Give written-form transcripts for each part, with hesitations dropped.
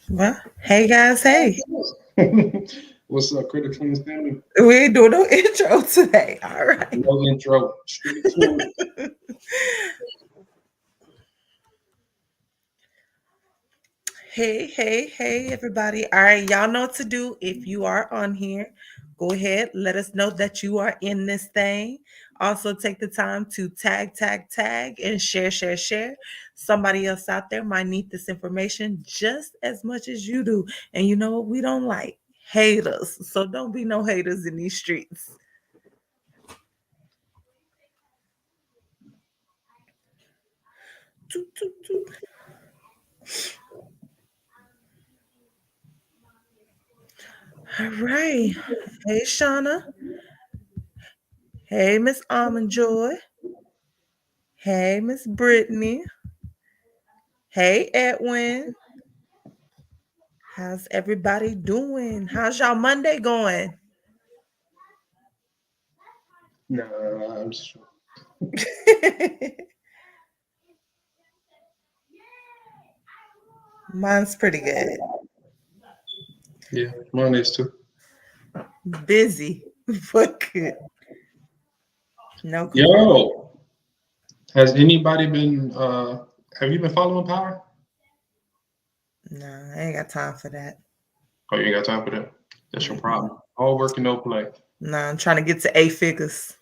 Well, hey guys, hey. What's up, Critical Cleans family? We ain't doing no intro today. All right. No intro, straight to it. Hey, everybody. All right, y'all know what to do. If you are on here, go ahead. Let us know that you are in this thing. Also, take the time to tag, and share. Somebody else out there might need this information just as much as you do. And you know what? We don't like haters. So don't be no haters in these streets. Toot, toot, toot. All right. Hey, Shauna. Hey, Miss Almond Joy. Hey, Miss Brittany. Hey, Edwin. How's everybody doing? How's y'all Monday going? Nah, I'm just Mine's pretty good. yeah, mine is too. Busy, but good. No complaint. Yo, has anybody been? Have you been following Power? No, I ain't got time for that. Oh, you ain't got time for that. That's your Mm-mm. problem. All work and no play. No, I'm trying to get to 8 figures.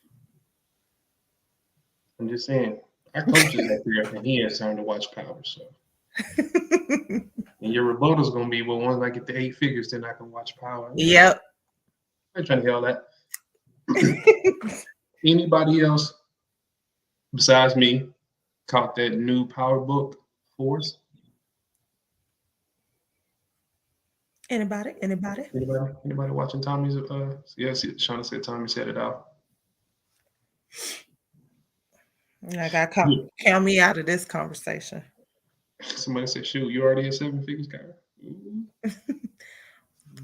I'm just saying. Our coach is up here, and he has time to watch Power. So, and your rebuttal's gonna be, well, once I get to 8 figures, then I can watch Power. Yep. I ain't trying to hear all that. Anybody else besides me caught that new Power book, Force? Anybody? Anybody? Anybody watching Tommy's? Yes, Shauna said Tommy said it out. I got Yeah. count me out of this conversation. Somebody said, "Shoot, you already at 7 figures, guy."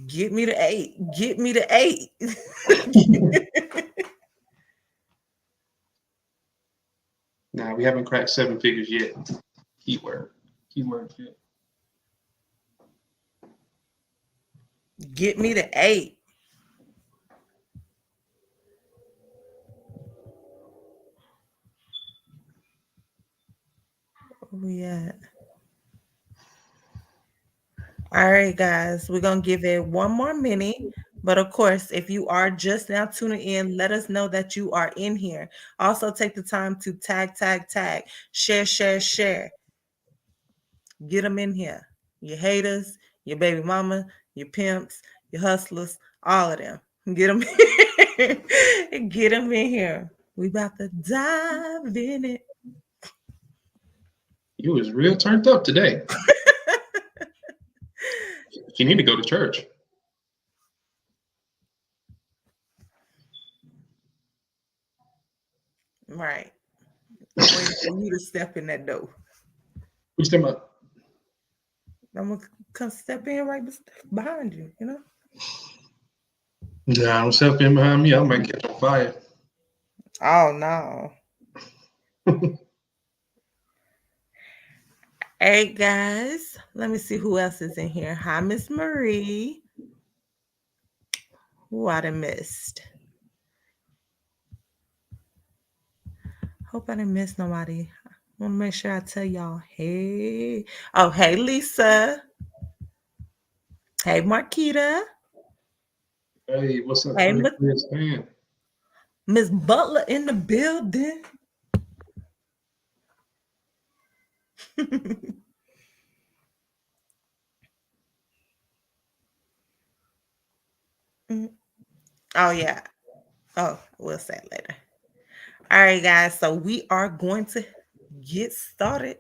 Get me to 8. Get me to 8. Nah, we haven't cracked 7 figures yet. Keyword, keyword yet. Get me to 8. Oh yeah. All right, guys, we're going to give it one more minute. But of course, if you are just now tuning in, let us know that you are in here. Also, take the time to tag, share. Get them in here. Your haters, your baby mama, your pimps, your hustlers, all of them. Get them Get them in here. We about to dive in it. You was real turned up today. You need to go to church. Right. I'm waiting for you to step in that door. What you talking about? I'm gonna come step in right behind you. Nah, don't step in behind me. I might catch on fire. Oh no. Hey guys, let me see who else is in here. Hi, Miss Marie. Who I done missed. Hope I didn't miss nobody. I want to make sure I tell y'all. Hey. Oh, hey Lisa. Hey Marquita. Hey, what's up, Hey Credit Clears fan? Miss Butler in the building. Mm. Oh yeah. Oh, we'll say it later. All right, guys. So we are going to get started.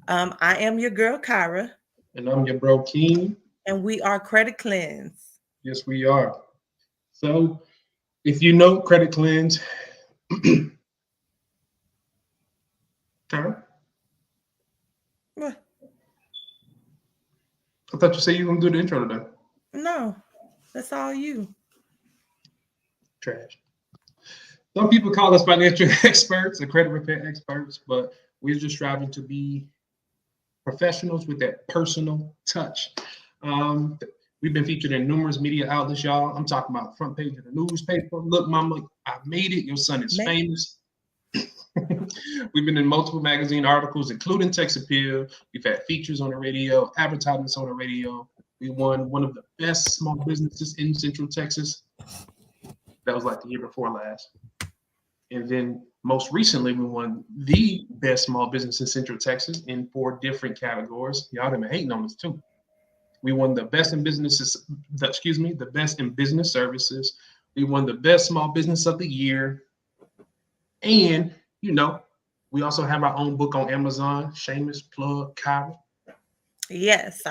I am your girl Kyra, And I'm your bro King. and we are Credit Cleanse. Yes, we are. So, if you know Credit Cleanse, Karen, What? I thought you said you were gonna do the intro today. No, that's all you. Trash. Some people call us financial experts or credit repair experts, but we're just striving to be professionals with that personal touch. Um, we've been featured in numerous media outlets, y'all. I'm talking about front page of the newspaper. Look, mama, I made it. Your son is Man, famous. We've been in multiple magazine articles, including Tex Appeal. We've had features on the radio, advertisements on the radio. We won one of the best small businesses in Central Texas. That was like the year before last. And then most recently, we won the best small business in Central Texas in 4 different categories. Y'all done been hating on us too. We won the best in businesses, the best in business services. We won the best small business of the year. And, you know, we also have our own book on Amazon, Shameless Plug, Kyra. yes,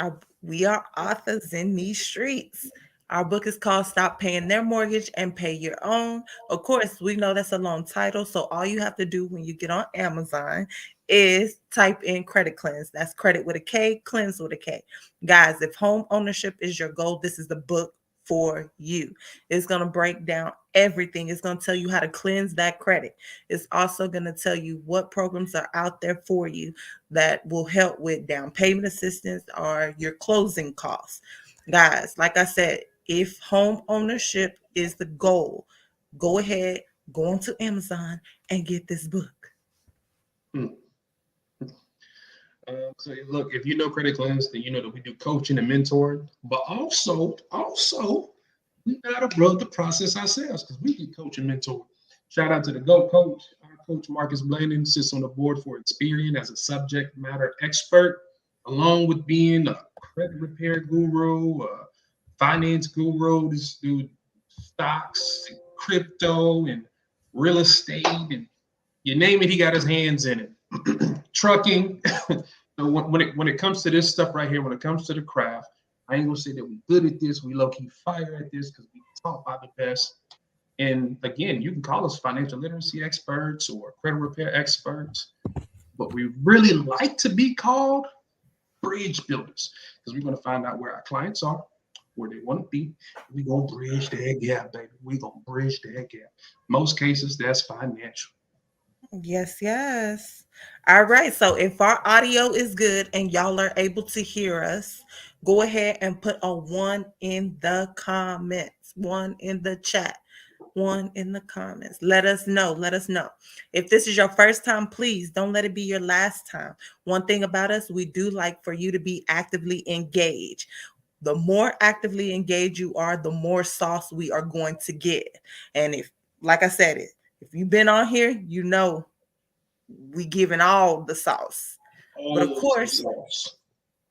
we are authors in these streets. Our book is called Stop Paying Their Mortgage and Pay Your Own. Of course, we know that's a long title. So all you have to do when you get on Amazon is type in credit cleanse. That's credit with a K, cleanse with a K. Guys, if home ownership is your goal, this is the book for you. It's going to break down everything. It's going to tell you how to cleanse that credit. It's also going to tell you what programs are out there for you that will help with down payment assistance or your closing costs. Guys, like I said, if home ownership is the goal, go ahead, go onto Amazon and get this book. Hmm. So look, if you know Credit Cleanse, then you know that we do coaching and mentoring, but also we gotta run the process ourselves because we get coach and mentor. Shout out to the GO coach. Our coach Marcus Blandon sits on the board for Experian as a subject matter expert, along with being a credit repair guru, a finance guru. This dude stocks, crypto, and real estate, and you name it, he got his hands in it. Trucking. So when it comes to this stuff right here, when it comes to the craft, I ain't gonna say that we good at this, we low key fire at this because we taught by the best. And again, you can call us financial literacy experts or credit repair experts, but we really like to be called bridge builders because we're gonna find out where our clients are, where they want to be. We're gonna bridge that gap, baby. We're gonna bridge that gap. Most cases, that's financial. Yes, yes. All right. So if our audio is good and y'all are able to hear us, go ahead and put a one in the comments, one in the chat, one in the comments. Let us know. Let us know. If this is your first time, please don't let it be your last time. One thing about us, we do like for you to be actively engaged. The more actively engaged you are, the more sauce we are going to get. And if, like I said, if you've been on here, you know we giving all the sauce. But of All the course, sauce.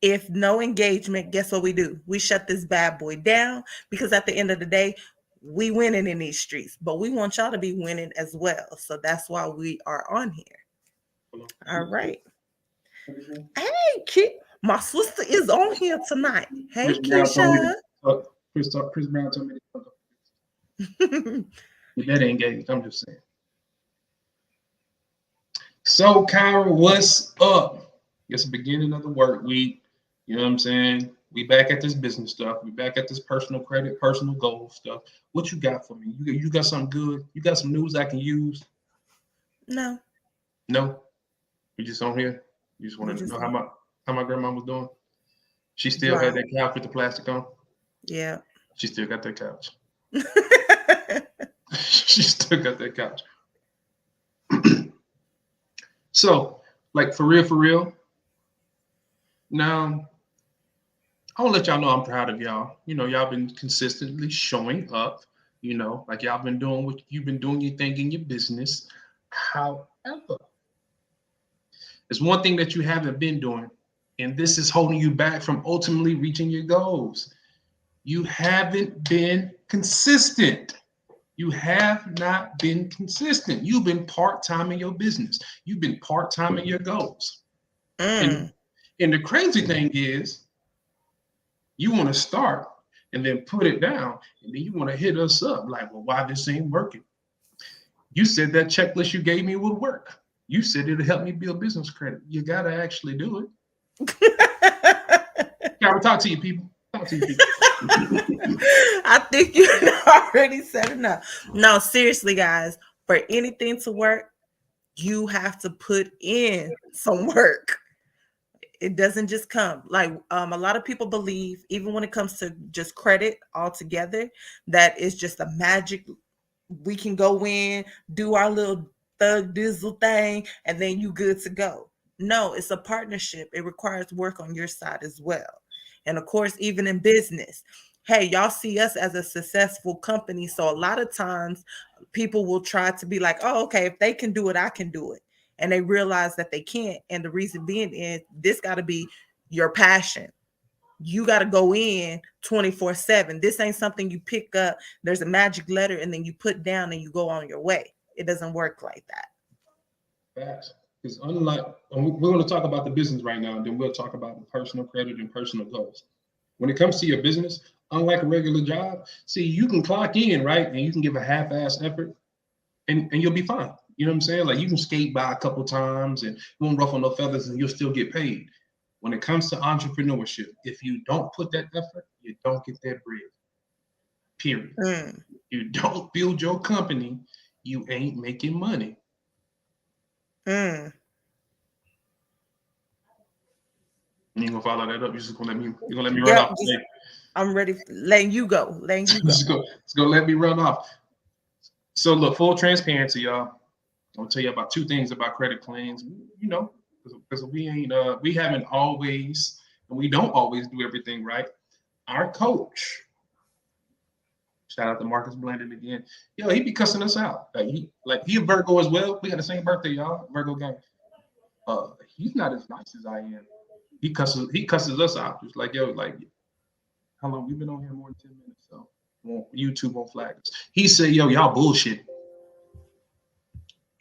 if no engagement, guess what we do? We shut this bad boy down because at the end of the day, we winning in these streets, but we want y'all to be winning as well. So that's why we are on here. All right. Hey, my sister is on here tonight. Hey, Chris Brown told me Keisha. to Chris Brown told me to talk. You better engage. I'm just saying. So, Kyra, what's up? It's the beginning of the work week. You know what I'm saying? We back at this business stuff. We back at this personal credit, personal goal stuff. What you got for me? You got something good? You got some news I can use? No, No? You just on here? You just we want to just know how my grandma was doing? She still had dry. that couch with the plastic on. Yeah. She still got that couch. She still got that couch. So, like for real, now I want to let y'all know I'm proud of y'all. You know, y'all been consistently showing up. You know, like y'all been doing what you've been doing your thing in your business. However, there's one thing that you haven't been doing, and this is holding you back from ultimately reaching your goals. You haven't been consistent. You have not been consistent. You've been part-time in your business. You've been part-time in your goals. And Mm. and the crazy thing is you want to start and then put it down, and then you want to hit us up like, well, why this ain't working? You said that checklist you gave me would work. You said it'd help me build business credit. You gotta actually do it. Gotta talk to you people. Talk to you people. I think you already said enough. No, seriously, guys, for anything to work, you have to put in some work. It doesn't just come like a lot of people believe, even when it comes to just credit altogether, that it's just a magic. We can go in, do our little thug dizzle thing, and then you good to go. No, it's a partnership. It requires work on your side as well. And of course, even in business, hey, y'all see us as a successful company. So a lot of times people will try to be like, oh, okay, if they can do it, I can do it. And they realize that they can't. And the reason being is this got to be your passion. You got to go in 24/7. This ain't something you pick up. There's a magic letter and then you put down and you go on your way. It doesn't work like that. Facts. Because unlike, and we're going to talk about the business right now, and then we'll talk about the personal credit and personal goals. When it comes to your business, unlike a regular job, see, you can clock in, right? And you can give a half-ass effort and you'll be fine. You know what I'm saying? Like you can skate by a couple times and you won't ruffle no feathers and you'll still get paid. When it comes to entrepreneurship, if you don't put that effort, you don't get that bread. Period. Mm, You don't build your company, you ain't making money. mm. You ain't gonna follow that up. You're gonna let me run Yep. off Just, today. I'm ready. Letting you go. Letting you go. It's gonna let me run off. So look, full transparency, y'all. I'll tell you about two things about credit claims. You know, because we haven't always, and we don't always do everything right. Our coach, shout out to Marcus Blendon again. Yo, he be cussing us out. He a Virgo as well. We got the same birthday, y'all. Virgo gang. He's not as nice as I am. He cusses us out. Just like, yo, like, how long we've been on here? More than 10 minutes. So YouTube won't flag us. He said, yo, y'all bullshit.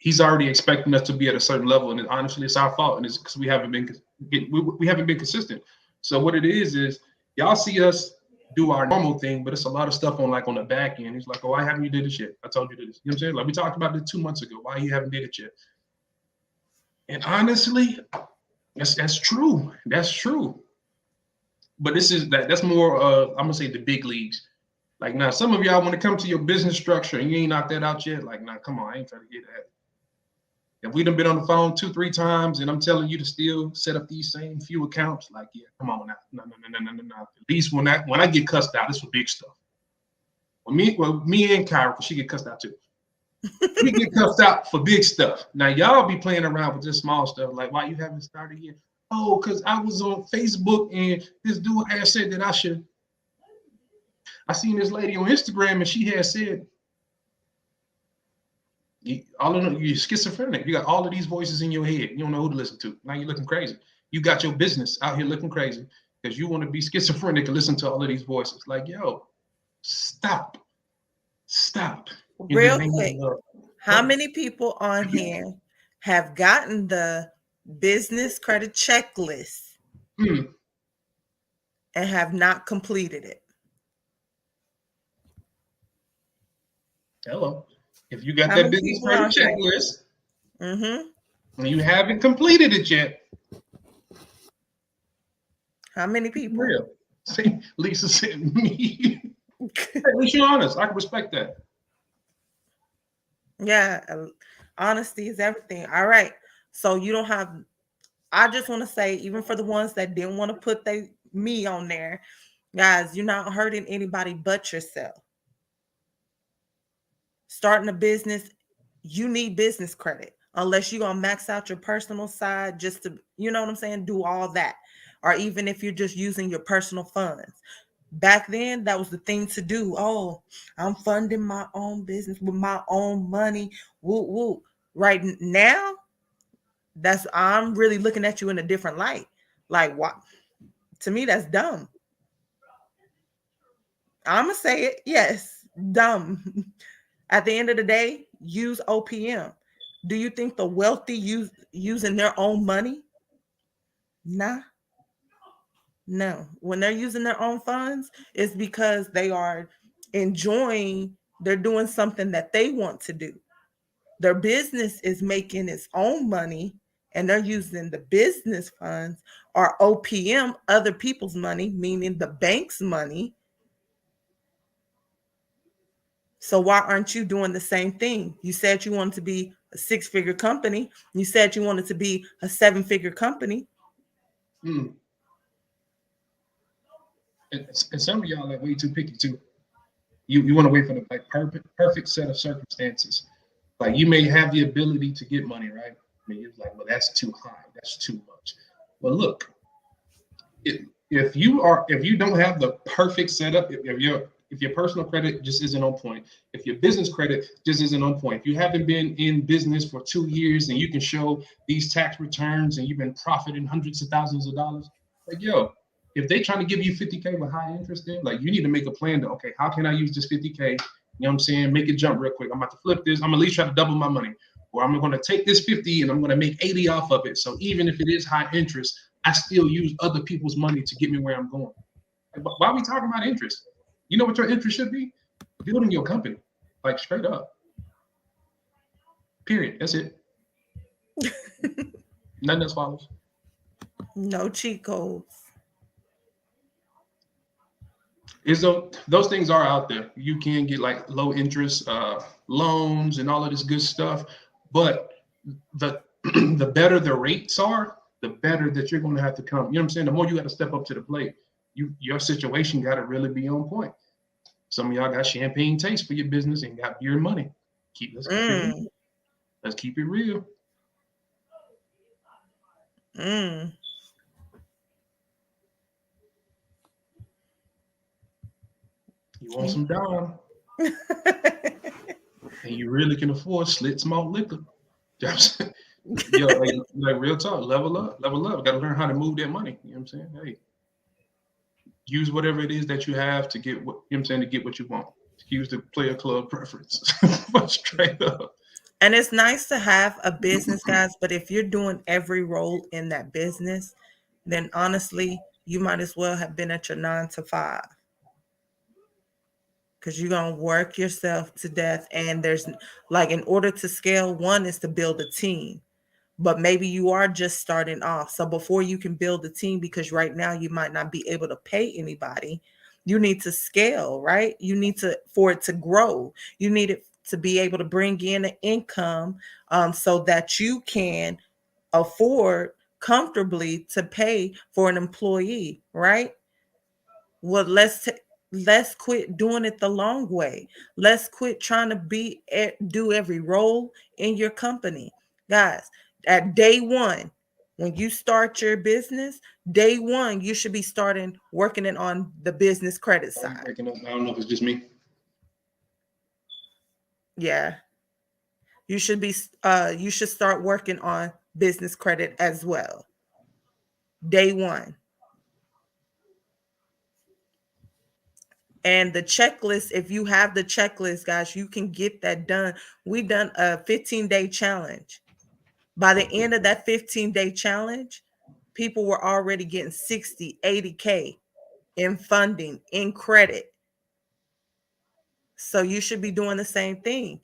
He's already expecting us to be at a certain level, and honestly, it's our fault, and it's because we haven't been consistent. So what it is y'all see us do our normal thing, but it's a lot of stuff on the back end. He's like, oh, why haven't you did this yet? I told you to do this. You know what I'm saying? Like we talked about this 2 months ago. Why you haven't did it yet? And honestly, that's true. That's true. But that's more. I'm gonna say the big leagues. Like now, some of y'all, when it comes to your business structure, and you ain't knocked that out yet. Like now, come on, I ain't trying to get that. If we done been on the phone 2-3 times and I'm telling you to still set up these same few accounts, like, yeah, come on now. No. At least when I get cussed out, it's for big stuff. Me and Kyra, because she get cussed out too. We get cussed out for big stuff. Now y'all be playing around with this small stuff, like why you haven't started yet? Oh, because I was on Facebook and this dude had said that I should. I seen this lady on Instagram and she had said, you're schizophrenic. You got all of these voices in your head. You don't know who to listen to. Now you're looking crazy. You got your business out here looking crazy because you want to be schizophrenic and listen to all of these voices. Like, yo, stop. In the Real name quick, of how many people on here have gotten the business credit checklist mm, and have not completed it? hello. If you got How that many business people credit on here? checklist Mm-hmm. and you haven't completed it yet, How many it's people? real. See, Lisa said me. Hey, at least you're honest. I can respect that. Yeah, honesty is everything. All right. So you don't have, I just want to say, even for the ones that didn't want to put me on there, guys, you're not hurting anybody but yourself. Starting a business, you need business credit unless you're gonna max out your personal side just to, you know what I'm saying, do all that. Or even if you're just using your personal funds. Back then, that was the thing to do. Oh, I'm funding my own business with my own money. Woo woo. Right now, I'm really looking at you in a different light. Like what? To me, that's dumb. I'm gonna say it. Yes, dumb. At the end of the day, use OPM. Do you think the wealthy using their own money? Nah, no. When they're using their own funds, it's because they are enjoying, they're doing something that they want to do. Their business is making its own money and they're using the business funds or OPM, other people's money, meaning the bank's money. So why aren't you doing the same thing? You said you wanted to be a 6-figure company. You said you wanted to be a 7-figure company. Mm. And some of y'all are way too picky too. You want to wait for the like perfect set of circumstances. Like you may have the ability to get money, right? I mean, it's like, well, that's too high. That's too much. But look, if you don't have the perfect setup, if your personal credit just isn't on point, if your business credit just isn't on point, if you haven't been in business for 2 years and you can show these tax returns and you've been profiting hundreds of thousands of dollars, like yo, if they trying to give you 50K with high interest, then like you need to make a plan to okay, how can I use this 50K? You know what I'm saying? Make it jump real quick. I'm about to flip this. I'm at least try to double my money. Or I'm going to take this 50 and I'm going to make 80 off of it. So even if it is high interest, I still use other people's money to get me where I'm going. Why are we talking about interest? You know what your interest should be? Building your company, like straight up. Period. That's it. Nothing else follows. No cheat codes. Is those things are out there. You can get like low interest loans and all of this good stuff, but the the better the rates are, the better that you're going to have to come. You know what I'm saying? The more you got to step up to the plate. Your situation got to really be on point. Some of y'all got champagne taste for your business and got beer money. Let's keep it real. Mm, Let's keep it real. mm. You want some Dom, and you really can afford slit malt liquor. Yo, like real talk, level up, level up. Got to learn how to move that money. You know what I'm saying? Hey, use whatever it is that you have to get what you know what I'm saying to get what you want. Use the player club preference. Straight up. And it's nice to have a business, guys, but if you're doing every role in that business, then honestly, you might as well have been at your 9 to 5, because you're going to work yourself to death. And there's like, in order to scale, one is to build a team, but maybe you are just starting off. So before you can build a team, because right now you might not be able to pay anybody, you need to scale, right? You need to, for it to grow, you need it to be able to bring in an income, so that you can afford comfortably to pay for an employee, right? Well, let's quit doing it the long way. Let's quit trying to do every role in your company. Guys, at day one, when you start your business, day one, you should be starting working it on the business credit Are you side. breaking up? I don't know if it's just me. Yeah. You should start working on business credit as well. Day one. And the checklist, if you have the checklist, guys, you can get that done. We done a 15-day challenge. By the end of that 15-day challenge, people were already getting 60, 80K in funding, in credit. So you should be doing the same thing.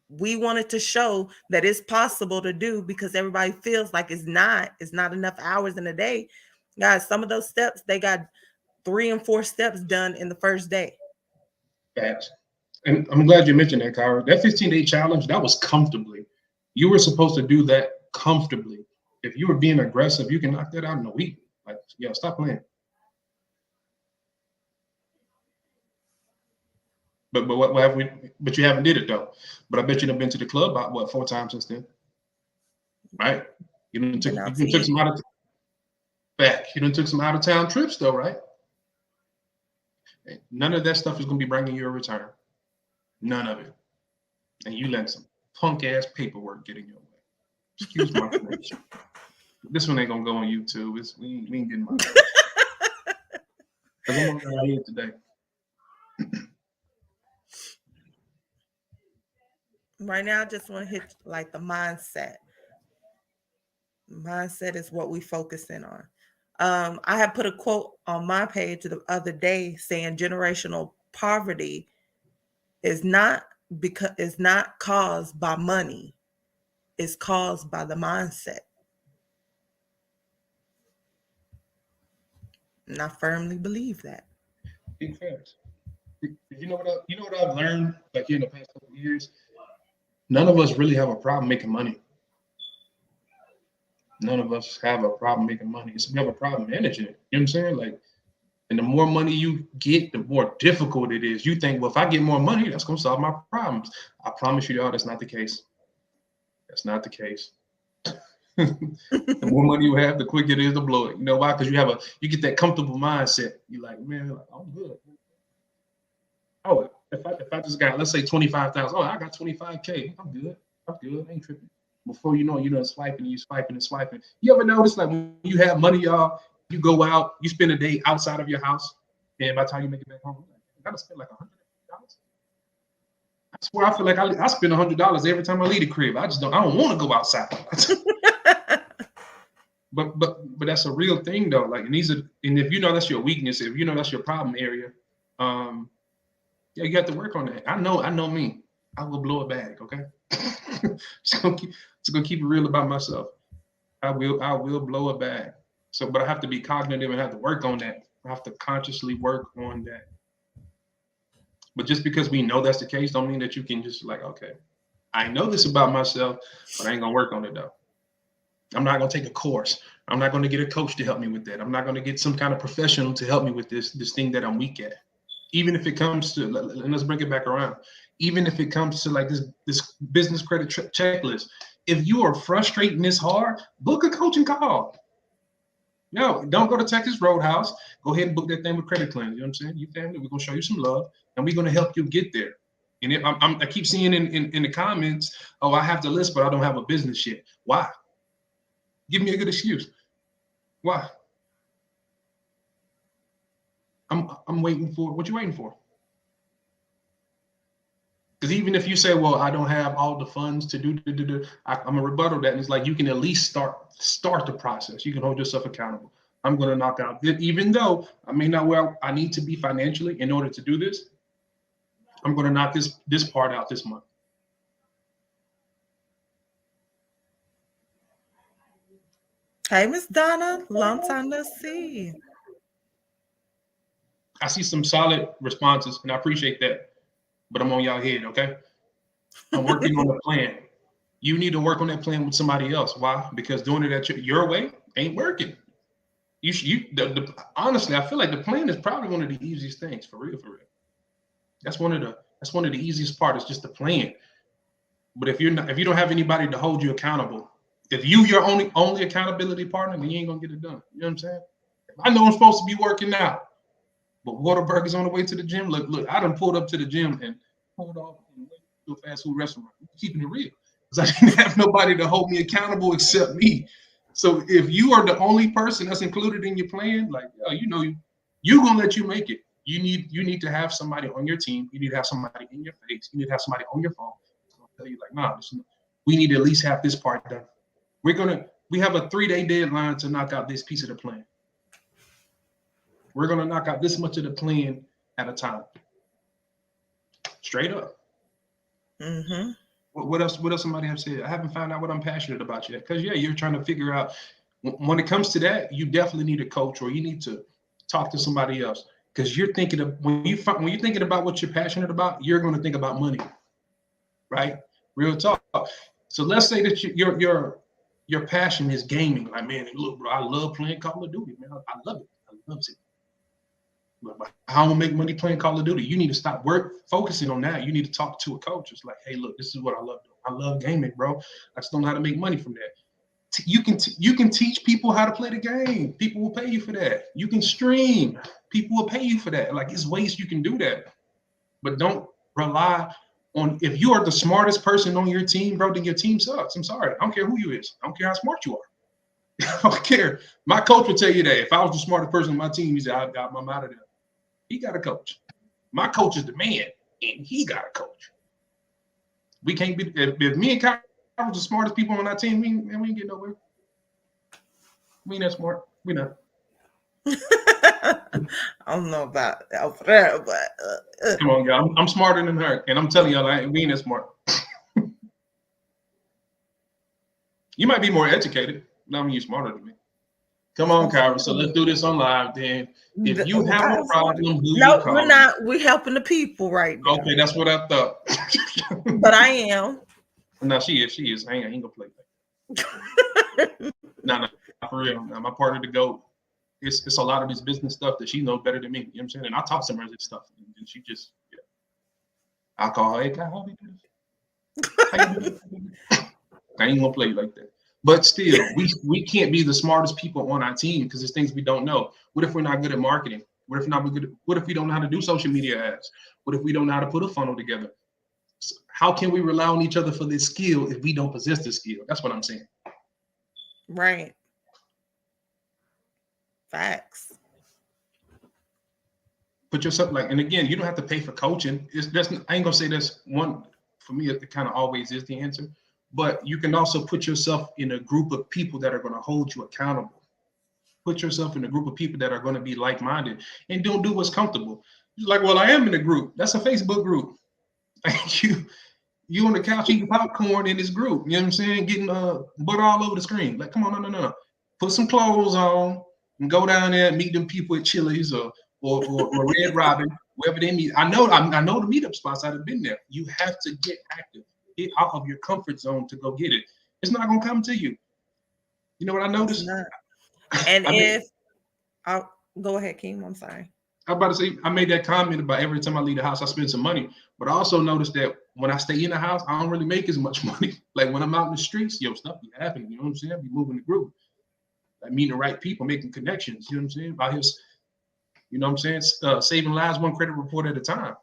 We wanted to show that it's possible to do, because everybody feels like it's not enough hours in a day. Guys, some of those steps, they got 3 and 4 steps done in the first day. Facts. And I'm glad you mentioned that, Kyra. That 15-day challenge, that was comfortably. You were supposed to do that comfortably. If you were being aggressive, you can knock that out in a week. Like, yeah, stop playing. But what have we? But you haven't did it though. But I bet you've been to the club about what 4 times since then, right? Been You out to done took eat. some out of back. You done took some out of town trips though, right? None of that stuff is gonna be bringing you a return. None of it. And you let some punk ass paperwork get in your way. Excuse my French. This one ain't gonna go on YouTube. We ain't getting my because I'm on right here today. Right now, I just want to hit like the mindset. Mindset is what we focusing on. I have put a quote on my page the other day saying generational poverty is not caused by money. It's caused by the mindset. And I firmly believe that. Big facts. You know what I've learned like here in the past couple of years? None of us really have a problem making money. None of us have a problem making money. So we have a problem managing it. You know what I'm saying? Like, and the more money you get, the more difficult it is. You think, well, if I get more money, that's going to solve my problems. I promise you, y'all, that's not the case. That's not the case. The more money you have, the quicker it is to blow it. You know why? Because you get that comfortable mindset. You're like, man, I'm good. Oh, if I just got, let's say 25,000. Oh, I got 25K. I'm good. I'm good. I ain't tripping. Before you know it, you're done swiping, you swiping and swiping. You ever notice, like, when you have money, y'all, you go out, you spend a day outside of your house, and by the time you make it back home, I gotta spend like $100. I swear, I feel like I spend $100 every time I leave the crib. I don't want to go outside. But that's a real thing though. Like, and if you know that's your weakness, if you know that's your problem area, yeah, you have to work on that. I know me. I will blow a bag, okay? Just gonna keep it real about myself. I will blow a bag. So, but I have to be cognitive and have to work on that. I have to consciously work on that. But just because we know that's the case, don't mean that you can just like, okay, I know this about myself, but I ain't gonna work on it though. I'm not gonna take a course. I'm not gonna get a coach to help me with that. I'm not gonna get some kind of professional to help me with this thing that I'm weak at. Even if it comes to, and let's bring it back around. Even if it comes to like this business credit checklist, if you are frustrating this hard, book a coaching call. No, don't go to Texas Roadhouse. Go ahead and book that thing with Credit Cleanse. You know what I'm saying? You family, we're gonna show you some love, and we're gonna help you get there. And I keep seeing in the comments, oh, I have the list, but I don't have a business yet. Why? Give me a good excuse. Why? I'm waiting for what you waiting for. Because even if you say, well, I don't have all the funds to do, I'm a rebuttal that. And it's like, you can at least start the process. You can hold yourself accountable. I'm going to knock out, even though I may not where I need to be financially in order to do this, I'm going to knock this part out this month. Hey, Miss Donna, long time no see. I see some solid responses, and I appreciate that. But I'm on y'all head, okay? I'm working on the plan. You need to work on that plan with somebody else. Why? Because doing it at your way ain't working. Honestly, I feel like the plan is probably one of the easiest things, for real. That's one of the easiest parts. It's just the plan. But if you don't have anybody to hold you accountable, if your only accountability partner, then you ain't gonna get it done. You know what I'm saying? I know I'm supposed to be working out, but Waterburg is on the way to the gym. Look, I done pulled up to the gym and pulled off and went to a fast food restaurant. I'm keeping it real. Because I didn't have nobody to hold me accountable except me. So if you are the only person that's included in your plan, like, you're gonna let you make it. You need to have somebody on your team. You need to have somebody in your face. You need to have somebody on your phone. It's gonna tell you like, nah, listen, we need to at least have this part done. We have a 3-day deadline to knock out this piece of the plan. We're gonna knock out this much of the plan at a time. Straight up. Mm-hmm. What else somebody have said? I haven't found out what I'm passionate about yet. Because you're trying to figure out when it comes to that, you definitely need a coach or you need to talk to somebody else. Because you're thinking of when you're thinking about what you're passionate about, you're going to think about money, right? Real talk. So let's say that your passion is gaming. Like, man, look, bro, I love playing Call of Duty, man. I love it. I love it. But how I'm gonna make money playing Call of Duty? You need to stop focusing on that. You need to talk to a coach. It's like, hey, look, this is what I love doing. I love gaming, bro. I just don't know how to make money from that. You can teach people how to play the game. People will pay you for that. You can stream. People will pay you for that. Like, there's ways you can do that. But don't rely on, if you are the smartest person on your team, bro, then your team sucks. I'm sorry. I don't care who you is. I don't care how smart you are. I don't care. My coach will tell you that. If I was the smartest person on my team, he said, I'm out of there. He got a coach. My coach is the man, and he got a coach. We can't be, if me and Kyle was the smartest people on our team, we ain't get nowhere. We ain't that smart. We not. I don't know about over there, but Come on, y'all. I'm smarter than her, and I'm telling y'all, we ain't that smart. You might be more educated. No, I mean, you're smarter than me. Come on, Kyra. So let's do this on live then. If you have a problem, no, we're not. We're helping the people right now. Okay, that's what I thought. But I am. No, she is. I ain't gonna play that. Nah, for real. Now, my partner, the GOAT, it's a lot of this business stuff that she knows better than me. You know what I'm saying? And I talk to her this stuff, and she just, yeah. I call her, hey, how we do this? How you do this? I ain't gonna play like that. But still, we can't be the smartest people on our team because there's things we don't know. What if we're not good at marketing? What if not good? What if we don't know how to do social media ads? What if we don't know how to put a funnel together? So how can we rely on each other for this skill if we don't possess the skill? That's what I'm saying. Right. Facts. Put yourself like, and again, you don't have to pay for coaching. I ain't gonna say that's one for me. It kind of always is the answer, but you can also put yourself in a group of people that are going to hold you accountable. Put yourself in a group of people that are going to be like-minded and don't do what's comfortable. You're like, well, I am in a group. That's a Facebook group. you on the couch eating popcorn in this group. You know what I'm saying? Getting butter all over the screen. Like, come on, no. Put some clothes on and go down there and meet them people at Chili's or Red Robin, wherever they meet. I know the meetup spots. I've been there. You have to get active. Get out of your comfort zone to go get it. It's not gonna come to you. You know what I noticed? And I mean, if I'll go ahead, Keem, I'm sorry. I'm about to say I made that comment about every time I leave the house, I spend some money. But I also noticed that when I stay in the house, I don't really make as much money. Like when I'm out in the streets, stuff be happening. You know what I'm saying? I be moving the group, like meeting the right people, making connections. You know what I'm saying? About his, you know what I'm saying? Saving lives one credit report at a time.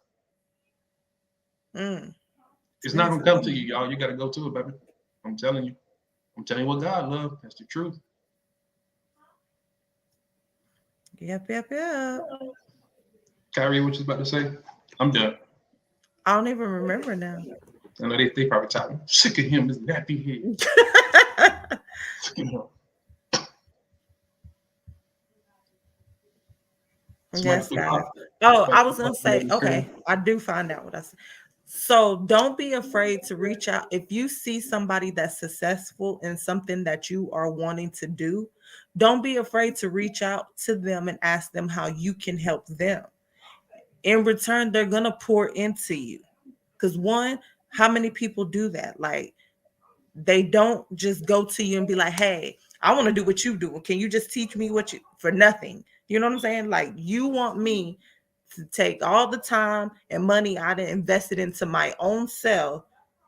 It's not gonna come to you, y'all. You got to go to it, baby. I'm telling you. I'm telling you what God loves. That's the truth. Yep. Kyrie, what you about to say? I'm done. I don't even remember now. I know they probably tired. I'm sick of him, this nappy head. Sick of him. Yes, guys. Oh, I was gonna say, okay, I do find out what I said. So don't be afraid to reach out. If you see somebody that's successful in something that you are wanting to do, don't be afraid to reach out to them and ask them how you can help them. In return, they're gonna pour into you. Because one, how many people do that? Like they don't just go to you and be like, hey, I want to do what you do. Can you just teach me what you for nothing? You know what I'm saying? Like you want me to take all the time and money I done invested into my own self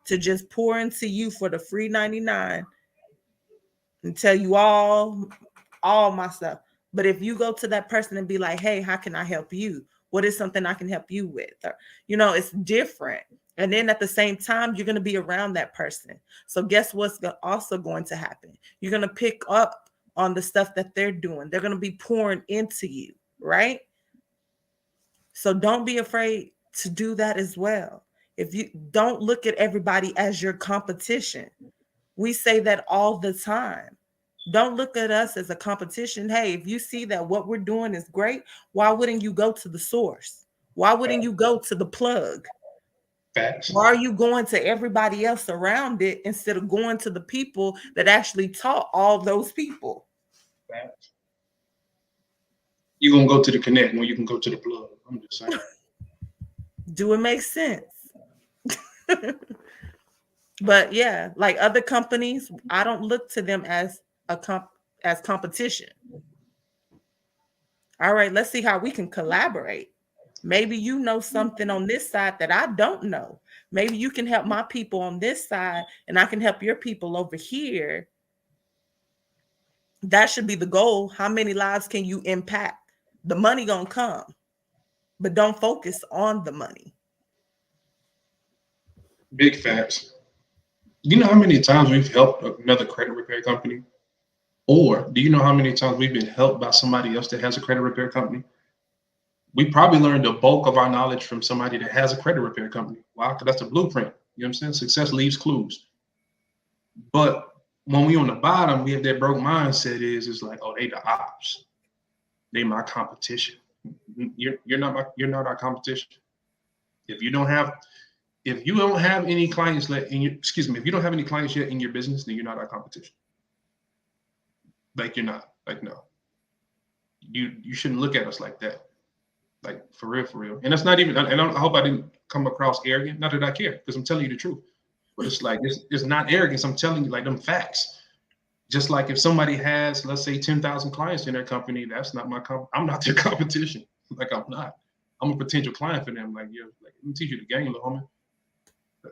to just pour into you for the free 99 and tell you all my stuff. But if you go to that person and be like, hey, how can I help you? What is something I can help you with? Or, it's different. And then at the same time, you're going to be around that person. So guess what's also going to happen? You're going to pick up on the stuff that they're doing. They're going to be pouring into you, right? So don't be afraid to do that as well. If you don't look at everybody as your competition, we say that all the time. Don't look at us as a competition. Hey, if you see that what we're doing is great, why wouldn't you go to the source? Why wouldn't you go to the plug? Facts. Why are you going to everybody else around it instead of going to the people that actually taught all those people? Facts. You're going to go to the connect when you can go to the plug. I'm just saying. Do it make sense? But yeah, like other companies, I don't look to them as as competition. All right, let's see how we can collaborate. Maybe you know something on this side that I don't know. Maybe you can help my people on this side and I can help your people over here. That should be the goal. How many lives can you impact? The money gonna come, but don't focus on the money. Big facts. Do you know how many times we've helped another credit repair company? Or do you know how many times we've been helped by somebody else that has a credit repair company? We probably learned the bulk of our knowledge from somebody that has a credit repair company. Why? Because that's a blueprint. You know what I'm saying? Success leaves clues. But when we on the bottom, we have that broke mindset is like, oh, they the ops. They my competition. You're not our competition. If you don't have any clients if you don't have any clients yet in your business, then you're not our competition. Like you're not. Like no. You shouldn't look at us like that. Like for real. And that's not even. And I hope I didn't come across arrogant. Not that I care, because I'm telling you the truth. But it's like it's not arrogance. I'm telling you like them facts. Just like if somebody has, let's say, 10,000 clients in their company, that's not I'm not their competition. Like I'm not. I'm a potential client for them. Like, yeah, like let me teach you the game, little homie.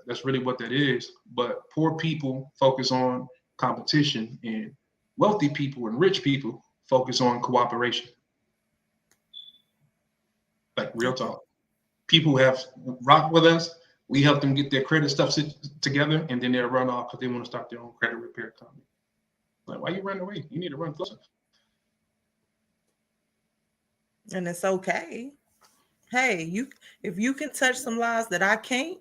That's really what that is. But poor people focus on competition, and wealthy people and rich people focus on cooperation. Like real Okay. talk. People who have rocked with us, we help them get their credit stuff together, and then they'll run off because they want to start their own credit repair company. Like, why you running away? You need to run closer. And it's okay. Hey, you if you can touch some lives that I can't,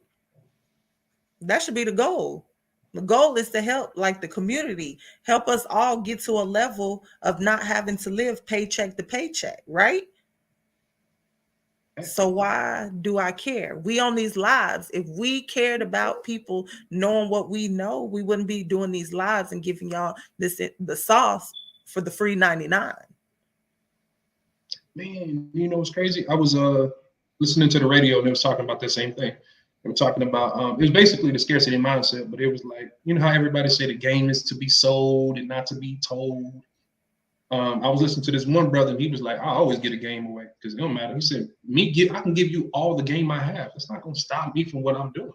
that should be the goal. The goal is to help like the community, help us all get to a level of not having to live paycheck to paycheck, right? So why do I care? We own these lives. If we cared about people knowing what we know, we wouldn't be doing these lives and giving y'all the sauce for the free 99. Man, you know what's crazy? I was listening to the radio and they was talking about the same thing. They were talking about it was basically the scarcity mindset, but it was like, you know how everybody say the game is to be sold and not to be told. I was listening to this one brother and he was like, I always get a game away because it don't matter. He said, I can give you all the game I have. It's not gonna stop me from what I'm doing.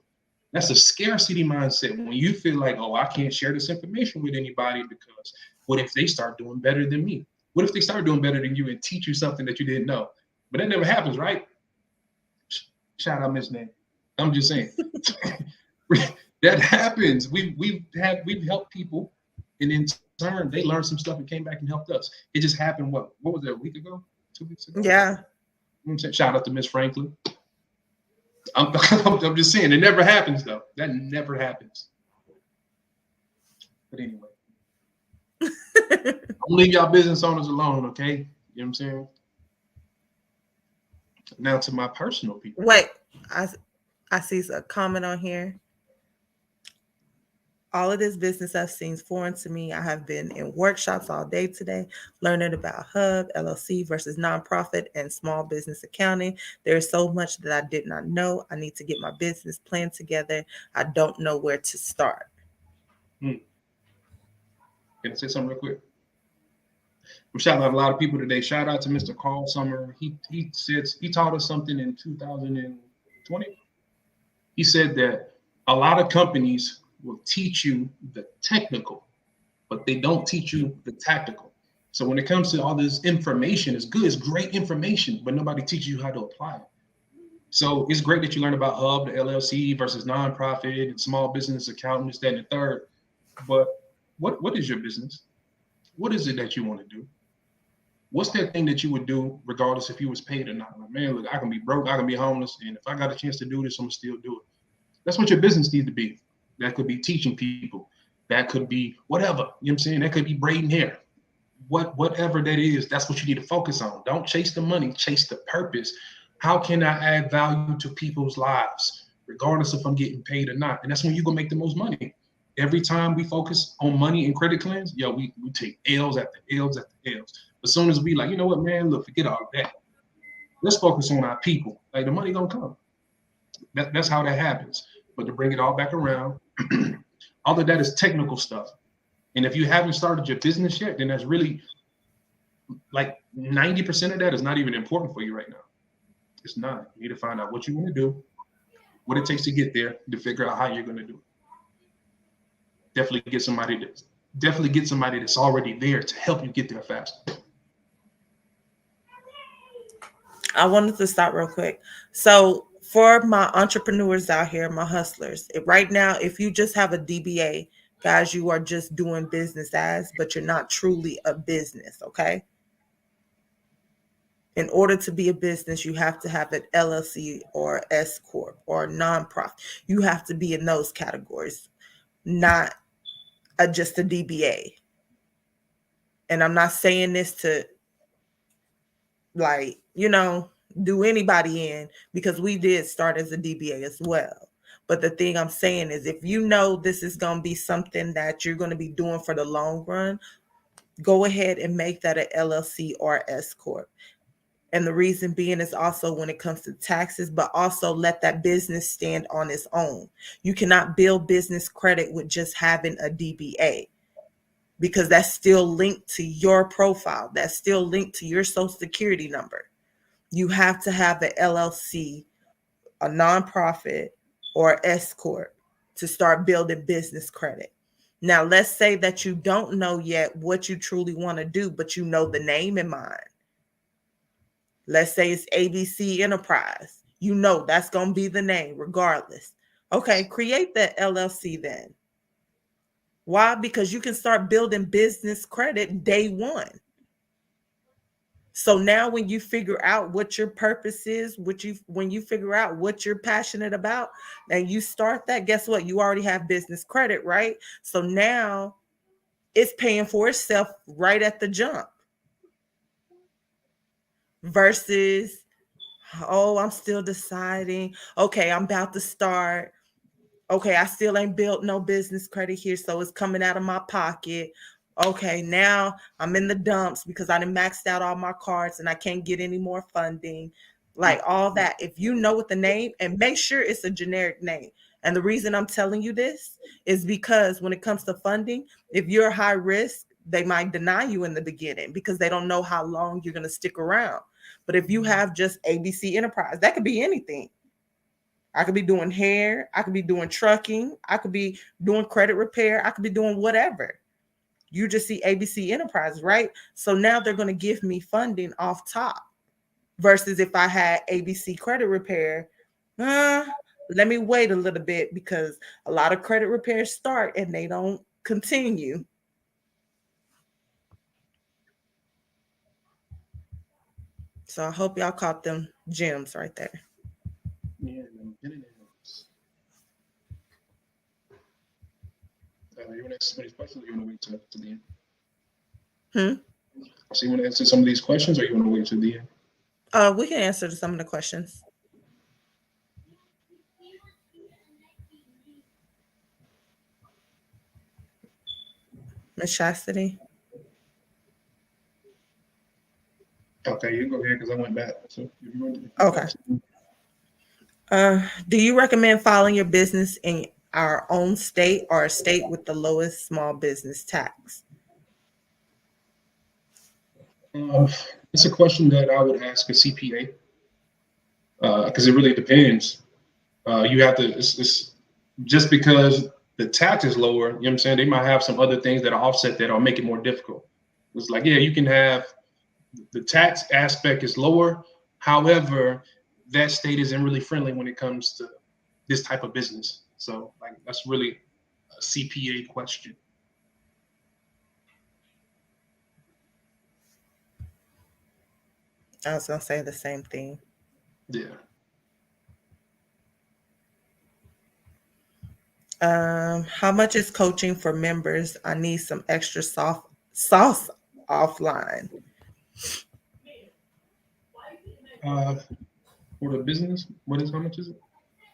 That's a scarcity mindset. When you feel like, oh, I can't share this information with anybody because what if they start doing better than me? What if they start doing better than you and teach you something that you didn't know? But that never happens, right? Shout out Miss Name. I'm just saying. That happens. We've helped people, and in turn they learned some stuff and came back and helped us. It just happened. What was it, a week ago, 2 weeks ago? Yeah. Shout out to Miss Franklin. I'm just saying it never happens though. That never happens. But anyway, don't leave y'all business owners alone, okay? You know what I'm saying? Now to my personal people. Wait, I see a comment on here. All of this business I've seen is foreign to me. I have been in workshops all day today, learning about Hub, LLC versus nonprofit, and small business accounting. There's so much that I did not know. I need to get my business plan together. I don't know where to start. Can I say something real quick? I'm shouting out a lot of people today. Shout out to Mr. Carl Summer. He said he taught us something in 2020. He said that a lot of companies will teach you the technical, but they don't teach you the tactical. So when it comes to all this information, it's good, it's great information, but nobody teaches you how to apply it. So it's great that you learn about Hub, the LLC versus nonprofit, and small business accountants, that and the third. But what is your business? What is it that you want to do? What's that thing that you would do regardless if you was paid or not? Like, man, look, I can be broke, I can be homeless, and if I got a chance to do this, I'm gonna still do it. That's what your business needs to be. That could be teaching people. That could be whatever. You know what I'm saying? That could be braiding hair. Whatever that is, that's what you need to focus on. Don't chase the money, chase the purpose. How can I add value to people's lives, regardless if I'm getting paid or not? And that's when you're gonna make the most money. Every time we focus on money and credit cleanse, we take L's after L's after L's. As soon as we like, you know what, man, look, forget all that. Let's focus on our people. Like the money gonna come. That's how that happens. But to bring it all back around, all of that is technical stuff. And if you haven't started your business yet, then that's really like 90% of that is not even important for you right now. It's not. You need to find out what you want to do, what it takes to get there, to figure out how you're going to do it. Definitely get somebody that's already there to help you get there faster. I wanted to stop real quick. So, for my entrepreneurs out here, my hustlers, right now, if you just have a DBA, guys, you are just doing business as, but you're not truly a business, okay? In order to be a business, you have to have an LLC or S corp or a nonprofit. You have to be in those categories, not just a DBA. And I'm not saying this to like, do anybody in, because we did start as a DBA as well. But the thing I'm saying is, if you know this is going to be something that you're going to be doing for the long run, go ahead and make that an LLC or S corp. And the reason being is also when it comes to taxes, but also let that business stand on its own. You cannot build business credit with just having a DBA, because that's still linked to your profile. That's still linked to your social security number. You have to have an LLC, a nonprofit, or S corp to start building business credit. Now, let's say that you don't know yet what you truly want to do, but you know the name in mind. Let's say it's ABC Enterprise. You know that's going to be the name regardless. Okay, create that LLC then. Why? Because you can start building business credit day one. So now when you figure out what your purpose is, when you figure out what you're passionate about and you start that, guess what? You already have business credit, right? So now it's paying for itself right at the jump versus, oh, I'm still deciding. Okay, I'm about to start. Okay, I still ain't built no business credit here, so it's coming out of my pocket. Okay, now I'm in the dumps because I done maxed out all my cards and I can't get any more funding. Like all that. If you know what the name, and make sure it's a generic name. And the reason I'm telling you this is because when it comes to funding, if you're high risk, they might deny you in the beginning because they don't know how long you're going to stick around. But if you have just ABC Enterprise, that could be anything. I could be doing hair. I could be doing trucking. I could be doing credit repair. I could be doing whatever. You just see ABC Enterprise, right? So now they're going to give me funding off top versus if I had ABC Credit Repair. Uh, Let me wait a little bit because a lot of credit repairs start and they don't continue. So I hope y'all caught them gems right there. Yeah, no, get it is. You want to answer some of these questions, or you want to wait to the end? Hmm? So you want to answer some of these questions, or you want to wait to the end? We can answer some of the questions. Miss Chastity. Okay, you go ahead because I went back. So if you want Okay. Do you recommend filing your business in our own state or a state with the lowest small business tax? um, it's a question that I would ask a CPA because it really depends. You have to. It's just because the tax is lower. You know what I'm saying? They might have some other things that are offset that will make it more difficult. It's like, yeah, you can have the tax aspect is lower. However, that state isn't really friendly when it comes to this type of business. So, like, that's really a CPA question. I was gonna say the same thing. Yeah. How much is coaching for members? I need some extra soft sauce offline. Uh, for the business, what is how much is it?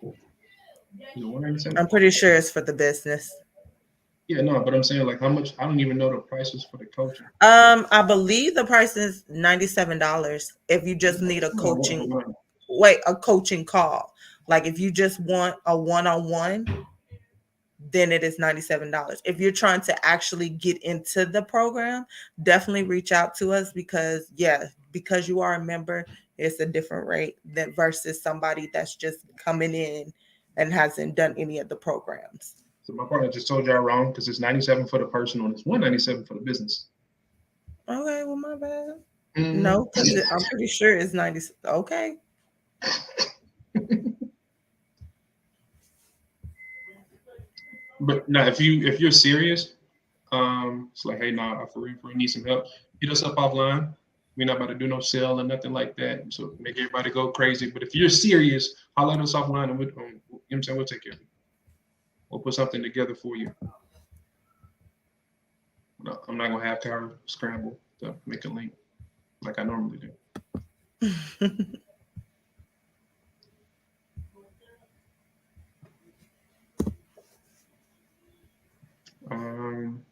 Is it 197? I'm pretty sure it's for the business. Yeah, no, but I'm saying like how much? I don't even know the prices for the coaching. I believe the price is $97 if you just need a Oh, coaching wow. a coaching call. Like if you just want a one-on-one, then it is $97. If you're trying to actually get into the program, definitely reach out to us because yeah, because you are a member, it's a different rate than versus somebody that's just coming in and hasn't done any of the programs. So my partner just told y'all wrong because it's 97 for the personal and it's 197 for the business. Okay, well my bad. Mm. No, because I'm pretty sure it's 90. Okay. But now, if you're serious, it's like, hey, nah, for real, need some help. Hit us up offline. We're not about to do no sale or nothing like that. So make everybody go crazy. But if you're serious, holler at us offline and you know what I'm saying, we'll take care of it. We'll put something together for you. No, I'm not gonna have Tara scramble to make a link like I normally do. Um,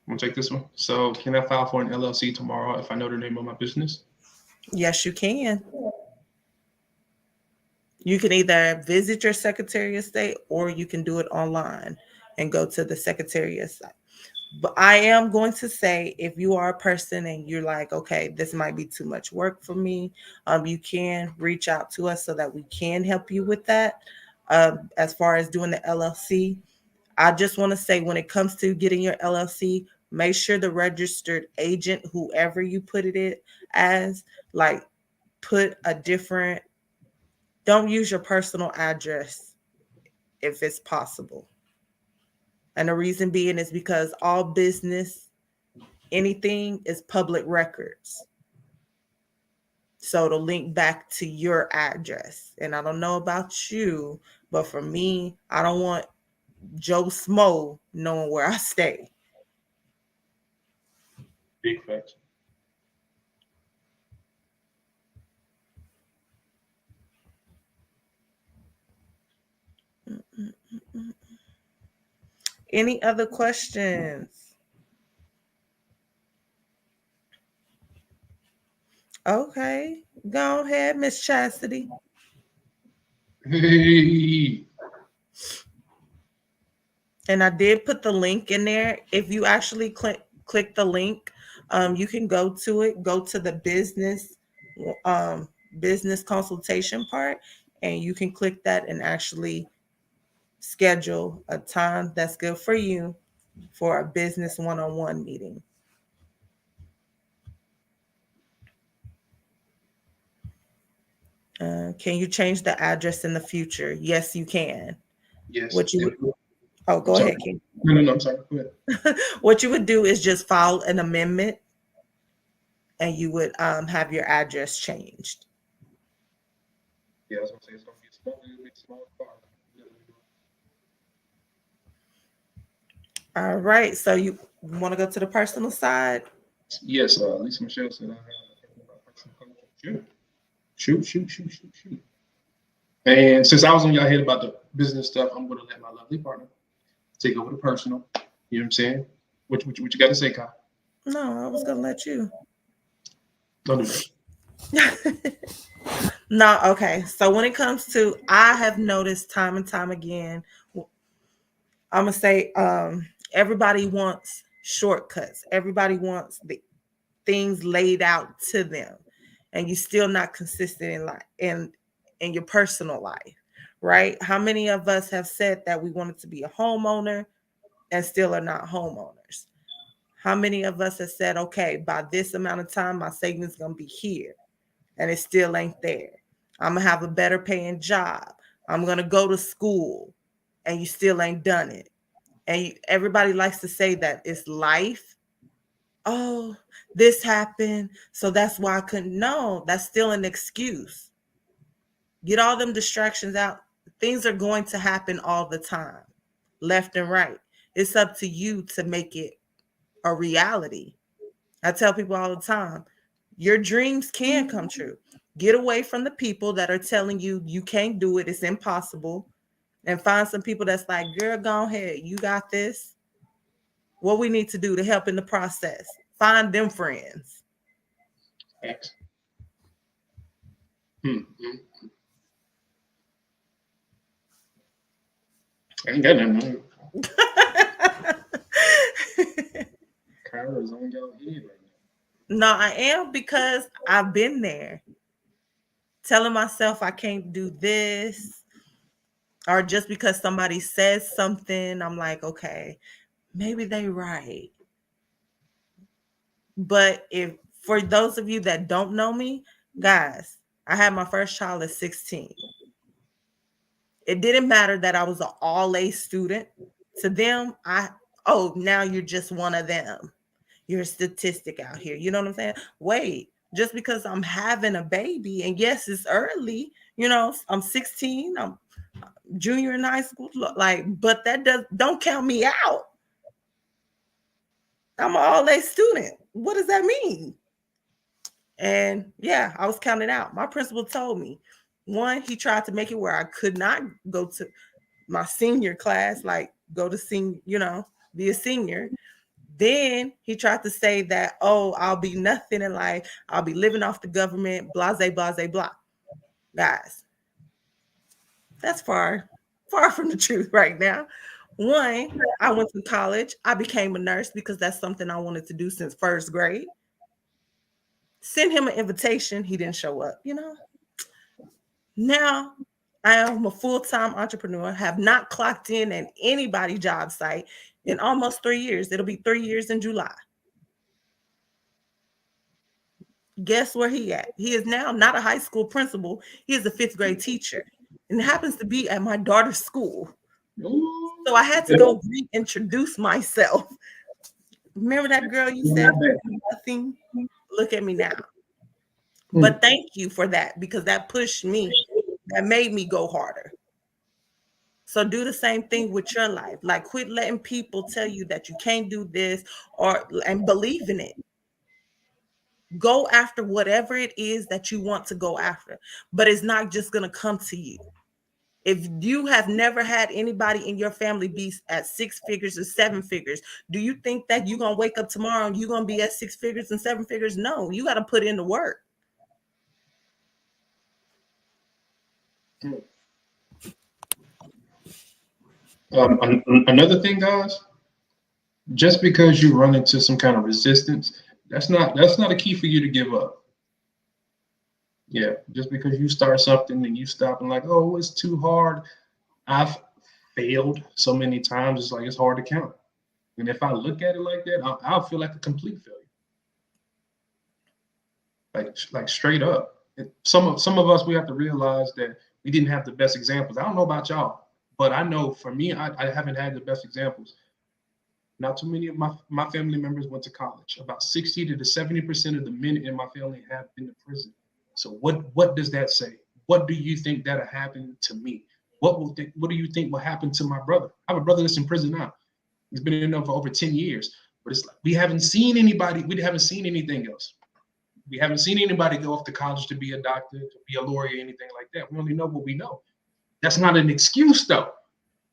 I'm gonna take this one. So, can I file for an LLC tomorrow if I know the name of my business? Yes, you can. You can either visit your Secretary of State or you can do it online and go to the Secretary of State. But I am going to say, if you are a person and you're like, okay, this might be too much work for me, you can reach out to us so that we can help you with that. As far as doing the LLC, I just want to say, when it comes to getting your LLC, make sure the registered agent, whoever you put it as, like, put a different, don't use your personal address if it's possible. And the reason being is because all business, anything is public records. So to link back to your address. And I don't know about you, but for me, I don't want Joe Smo knowing where I stay. Big facts. Any other questions? Okay, go ahead, Miss Chastity. Hey, And I did put the link in there. If you actually click the link, you can go to it, go to the um, business consultation part, and you can click that and actually schedule a time that's good for you for a business one-on-one meeting. Can you change the address in the future? Yes, you can. yes. What you would, oh, I'm go sorry. ahead, King. No, no, no. I'm sorry. Go ahead. What you would do is just file an amendment, and you would have your address changed. Yeah, I was gonna say it's gonna be a small, little bit small car. All right. So you want to go to the personal side? Yes, Lisa Michelle said I had about personal coaching. Shoot, shoot, shoot, shoot, shoot, shoot. And since I was on y'all head about the business stuff, I'm gonna let my lovely partner take over the personal. You know what I'm saying? What you got to say, Kyle? No, I was gonna let you. Don't do that. No, okay. So when it comes to, I have noticed time and time again, I'm gonna say, everybody wants shortcuts. Everybody wants the things laid out to them, and you still not consistent in life, in your personal life, right? How many of us have said that we wanted to be a homeowner and still are not homeowners? How many of us have said, okay, by this amount of time, my savings gonna be here, and it still ain't there? I'm gonna have a better paying job. I'm gonna go to school, and you still ain't done it. And everybody likes to say that it's life. Oh, this happened, so that's why I couldn't. No, that's still an excuse. Get all them distractions out. Things are going to happen all the time, left and right. It's up to you to make it a reality. I tell people all the time, your dreams can come true. Get away from the people that are telling you you can't do it, it's impossible, and find some people that's like, girl, go ahead, you got this. What we need to do to help in the process. Find them friends. X. Hmm. I ain't got nothing. Kyra's on your head right No, I am, because I've been there telling myself I can't do this, or just because somebody says something, I'm like, okay, maybe they right. But if, for those of you that don't know me, guys, I had my first child at 16. It didn't matter that I was an all A student. To them, oh, now you're just one of them. You're a statistic out here. You know what I'm saying? Wait, just because I'm having a baby, and yes, it's early, I'm 16, I'm junior in high school, like, but that don't count me out. I'm an all A student. What does that mean? And yeah, I was counted out. My principal told me, one, he tried to make it where I could not go to my senior class, like go to be a senior. Then he tried to say that, oh, I'll be nothing in life. I'll be living off the government, blase, blase, blah. Guys, that's far, far from the truth right now. One, I went to college. I became a nurse because that's something I wanted to do since first grade. Send him an invitation. He didn't show up, you know? Now I am a full-time entrepreneur, have not clocked in at anybody's job site in almost 3 years. It'll be 3 years in July. Guess where he at? He is now not a high school principal. He is a fifth grade teacher. And it happens to be at my daughter's school. So I had to Ooh. go reintroduce myself. Remember that girl you said Not bad. nothing? Look at me now. Mm. But thank you for that because that pushed me, that made me go harder. So do the same thing with your life. Like quit letting people tell you that you can't do this or and believe in it. Go after whatever it is that you want to go after. But it's not just going to come to you. If you have never had anybody in your family be at six figures or seven figures, do you think that you're going to wake up tomorrow and you're going to be at six figures and seven figures? No, you got to put in the work. Another thing, guys, just because you run into some kind of resistance, that's not a key for you to give up. Yeah, just because you start something and you stop and like, oh, it's too hard. I've failed so many times. It's like it's hard to count. And if I look at it like that, I'll feel like a complete failure, like straight up. Some of us we have to realize that we didn't have the best examples. I don't know about y'all, but I know for me, I haven't had the best examples. Not too many of my family members went to college. About 60 to 70% of the men in my family have been to prison. So what does that say? What do you think that'll happen to me? What do you think will happen to my brother? I have a brother that's in prison now. He's been in there for over 10 years. But it's like we haven't seen anybody, we haven't seen anything else. We haven't seen anybody go off to college to be a doctor, to be a lawyer, anything like that. We only know what we know. That's not an excuse though.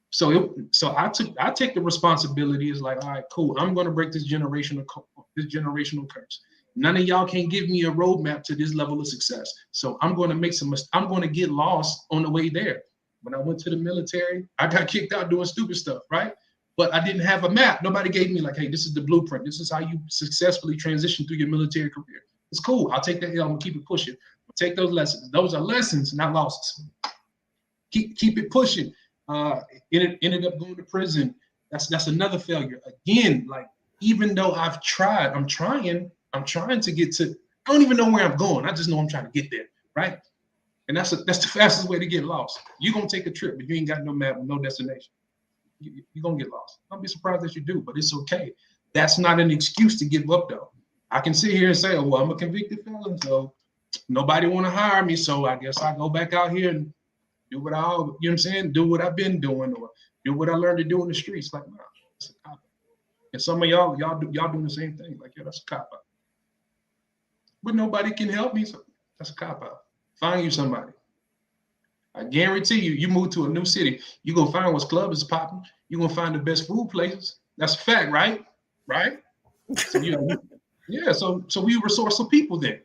So I take the responsibility. Is like, all right, cool. I'm going to break this generational curse. None of y'all can give me a roadmap to this level of success. So I'm going to make some. I'm going to get lost on the way there. When I went to the military, I got kicked out doing stupid stuff, right? But I didn't have a map. Nobody gave me like, hey, this is the blueprint. This is how you successfully transition through your military career. It's cool. I'll take that. I'm gonna keep it pushing. I'll take those lessons. Those are lessons, not losses. Keep it pushing. Ended up going to prison. That's another failure. Again, like even though I've tried, I'm trying to get to. I don't even know where I'm going. I just know I'm trying to get there, right? And that's the fastest way to get lost. You're gonna take a trip, but you ain't got no map, no destination. You're gonna get lost. Don't be surprised that you do, but it's okay. That's not an excuse to give up, though. I can sit here and say, oh, well, I'm a convicted felon, so nobody want to hire me, so I guess I go back out here and do what I'm saying, do what I've been doing, or do what I learned to do in the streets. Like, nah, that's a cop out. And some of y'all doing the same thing. Like, yeah, that's a cop out. But nobody can help me, so that's a cop out. Find you somebody. I guarantee you, you move to a new city, you're gonna find what's club is popping. You're gonna find the best food places. That's a fact, right? Right? So yeah. So we resourceful people then.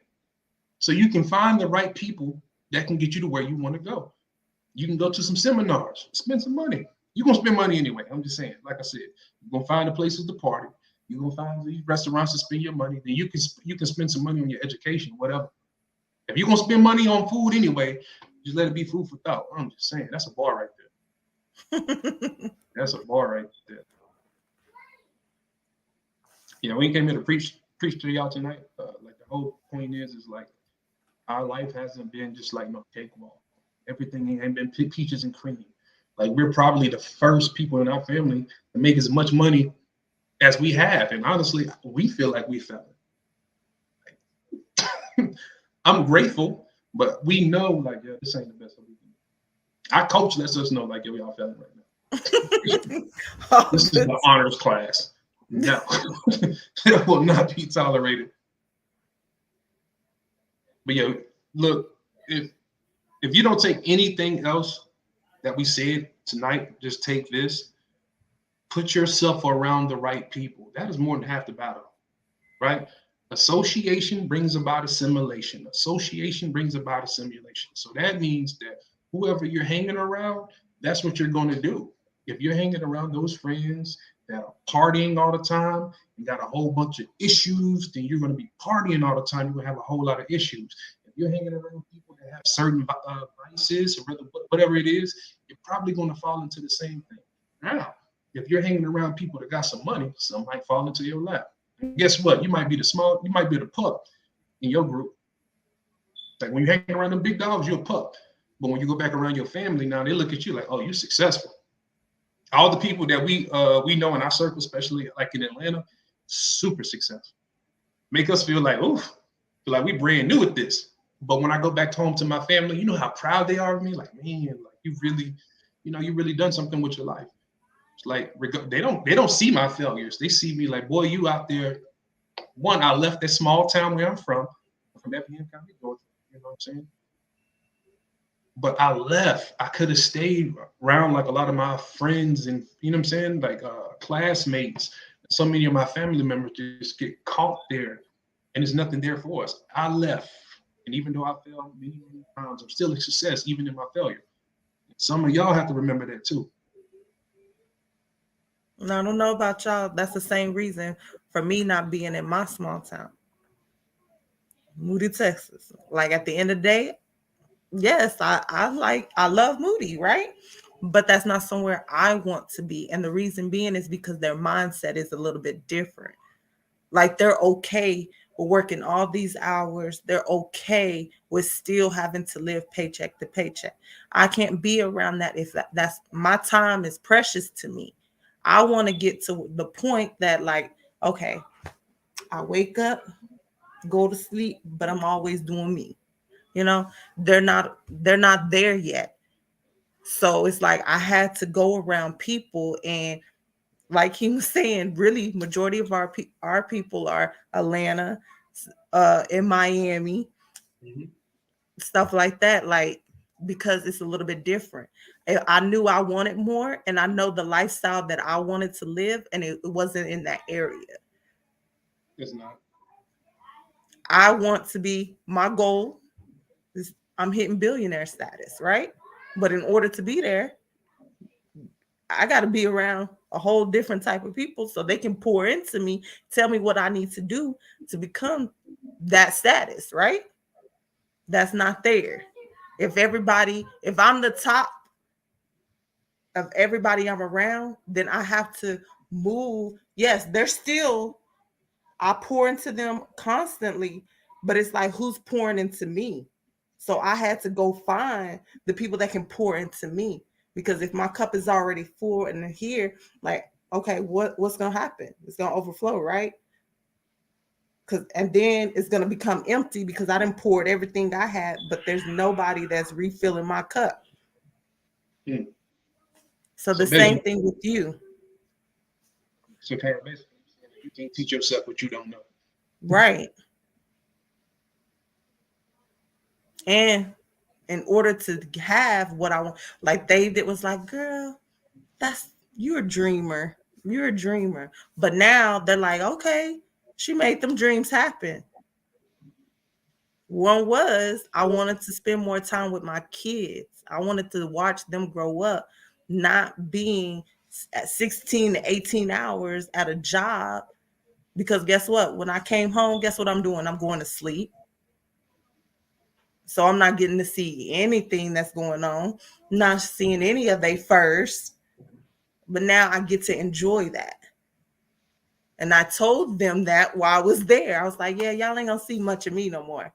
So you can find the right people that can get you to where you want to go. You can go to some seminars, spend some money. You're gonna spend money anyway. I'm just saying, like I said, you're gonna find the places to party. You're gonna find these restaurants to spend your money. Then you can spend some money on your education, whatever. If you're gonna spend money on food anyway, just let it be food for thought. I'm just saying, that's a bar right there. That's a bar right there. We came here to preach to y'all tonight. Like the whole point is like our life hasn't been just like no cakewalk. Everything ain't been peaches and cream. Like we're probably the first people in our family to make as much money as we have, and honestly, we feel like we fell. I'm grateful, but we know like yeah, this ain't the best that we can do. Our coach lets us know like yeah, we all failing right now. Oh, This is good. the honors class. No, it will not be tolerated. But yeah, look, if you don't take anything else that we said tonight, just take this. Put yourself around the right people. That is more than half the battle, right? Association brings about assimilation. Association brings about assimilation. So that means that whoever you're hanging around, that's what you're going to do. If you're hanging around those friends that are partying all the time and got a whole bunch of issues, then you're going to be partying all the time. You're going to have a whole lot of issues. If you're hanging around people that have certain vices or whatever it is, you're probably going to fall into the same thing. Now, if you're hanging around people that got some money, some might fall into your lap. And guess what? You might be the pup in your group. Like when you're hanging around them big dogs, you're a pup. But when you go back around your family, now they look at you like, oh, you're successful. All the people that we know in our circle, especially like in Atlanta, super successful. Make us feel like, oof, feel like we brand new at this. But when I go back home to my family, you know how proud they are of me. Like, man, like you really, you really done something with your life. It's like they don't see my failures. They see me like, boy, you out there. One, I left that small town where I'm from Effingham County, Georgia. You know what I'm saying? But I left. I could have stayed around like a lot of my friends and you know what I'm saying, like classmates. So many of my family members just get caught there, and there's nothing there for us. I left, and even though I failed many times, I'm still a success even in my failure. Some of y'all have to remember that too. Now, I don't know about y'all. That's the same reason for me not being in my small town, Moody, Texas. Like at the end of the day, yes, I love Moody, right? But that's not somewhere I want to be. And the reason being is because their mindset is a little bit different. Like they're okay with working all these hours. They're okay with still having to live paycheck to paycheck. I can't be around that if that's my time is precious to me. I want to get to the point that like, okay, I wake up, go to sleep, but I'm always doing me. You know, they're not there yet. So it's like I had to go around people and like he was saying, really majority of our people are Atlanta, in Miami, Mm-hmm. stuff like that. Like because it's a little bit different. I knew I wanted more, and I know the lifestyle that I wanted to live, and it wasn't in that area. It's not. I want to be my goal is I'm hitting billionaire status, right? But in order to be there, I got to be around a whole different type of people so they can pour into me, tell me what I need to do to become that status, right? That's not there. If I'm the top of everybody I'm around, then I have to move. Yes, they're still, I pour into them constantly, but it's like who's pouring into me? So I had to go find the people that can pour into me because if my cup is already full and here, like, okay, what's gonna happen? It's gonna overflow, right? Cause and then it's gonna become empty because I didn't poured everything I had, but there's nobody that's refilling my cup. Hmm. So the So same basically, thing with you, basically, you can't teach yourself what you don't know. right? And in order to have what I want, like David was like, girl, that's you're a dreamer. You're a dreamer. But now they're like, okay, she made them dreams happen. One was I wanted to spend more time with my kids. I wanted to watch them grow up, not being at 16 to 18 hours at a job. Because guess what? When I came home, guess what I'm doing? I'm going to sleep. So I'm not getting to see anything that's going on, not seeing any of they first. But now I get to enjoy that. And I told them that while I was there. I was like, yeah, y'all ain't gonna see much of me no more.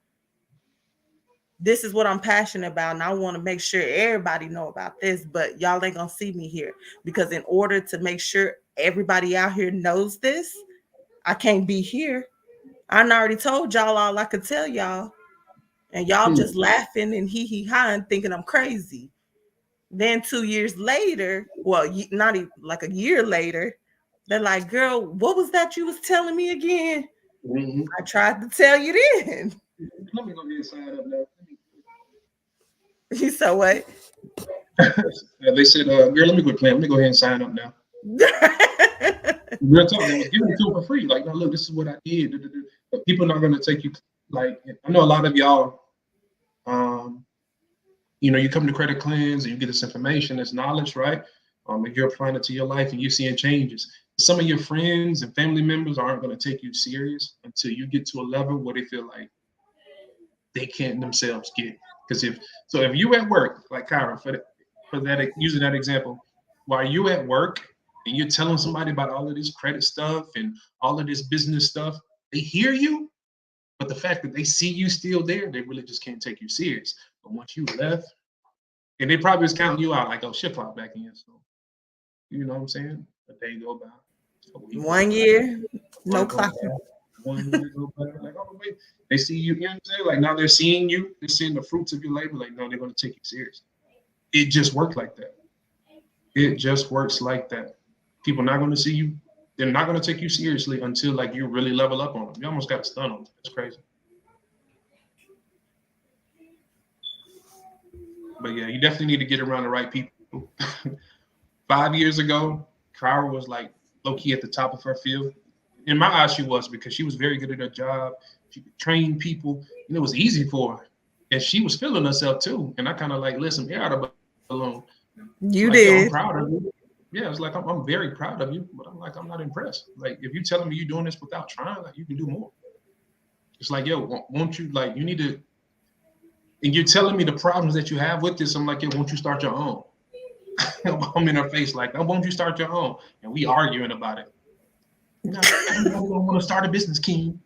This is what I'm passionate about, and I want to make sure everybody know about this, but y'all ain't gonna see me here. Because in order to make sure everybody out here knows this, I can't be here. I already told y'all all I could tell y'all. And y'all Hmm. just laughing and hee hee ha and thinking I'm crazy. Then 2 years later, well, not even like a year later, they're like, girl, what was that you was telling me again? Mm-hmm. I tried to tell you then. Let me go ahead and sign up now. You said what? They said, girl, let me quit playing. Let me go ahead and sign up now. Real talk, that was given to them for free. Like, no, look, this is what I did. But people are not going to take you. Like, I know a lot of y'all, you come to Credit Cleanse and you get this information, this knowledge, right? If you're applying it to your life and you're seeing changes, some of your friends and family members aren't going to take you serious until you get to a level where they feel like they can't themselves get. Because if you at work, like Kyra, for that using that example, while you at work and you're telling somebody about all of this credit stuff and all of this business stuff, they hear you, but the fact that they see you still there, they really just can't take you serious. But once you left, and they probably was counting you out, like, oh, shit clock back in. So you know what I'm saying? A day go by, a week go 1 year, by, no month go clocking. by, 1 year go by. Like, oh wait, they see you. You know what I'm saying? Like now they're seeing you. They're seeing the fruits of your labor. Like no, they're gonna take you serious. It just worked like that. It just works like that. People not gonna see you. They're not gonna take you seriously until like you really level up on them. You almost got to stun them. That's crazy. But yeah, you definitely need to get around the right people. 5 years ago, Kyra was like low key at the top of her field. In my eyes, she was because she was very good at her job. She could train people, and it was easy for her. And she was feeling herself too. And I kind of like let some air out of the balloon. It's like, You yo, I'm did. proud of you. Yeah, it's like I'm very proud of you, but I'm like I'm not impressed. Like if you're telling me you're doing this without trying, like you can do more. It's like, yo, won't you like you need to? And you're telling me the problems that you have with this. I'm like, yo, won't you start your own? I'm in her face like, oh, won't you start your own? And we arguing about it. No, everybody don't want to start a business, King.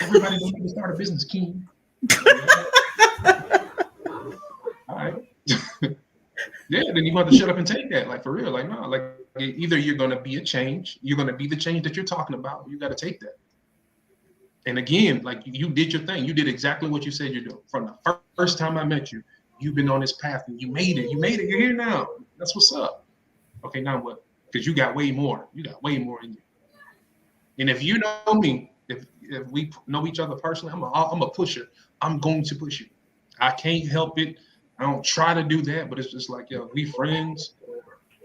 Everybody don't want to start a business, King. All right. Yeah, then you have to shut up and take that. Like for real. Like, no, like either you're gonna be a change, you're gonna be the change that you're talking about. You gotta take that. And again, like you did your thing. You did exactly what you said you're doing. From the first time I met you, you've been on this path and you made it. You made it. You're here now. That's what's up. Okay, now what? Because you got way more. You got way more in you. And if you know me, if we know each other personally, I'm a pusher. I'm going to push you. I can't help it. I don't try to do that, but it's just like, yo, we friends,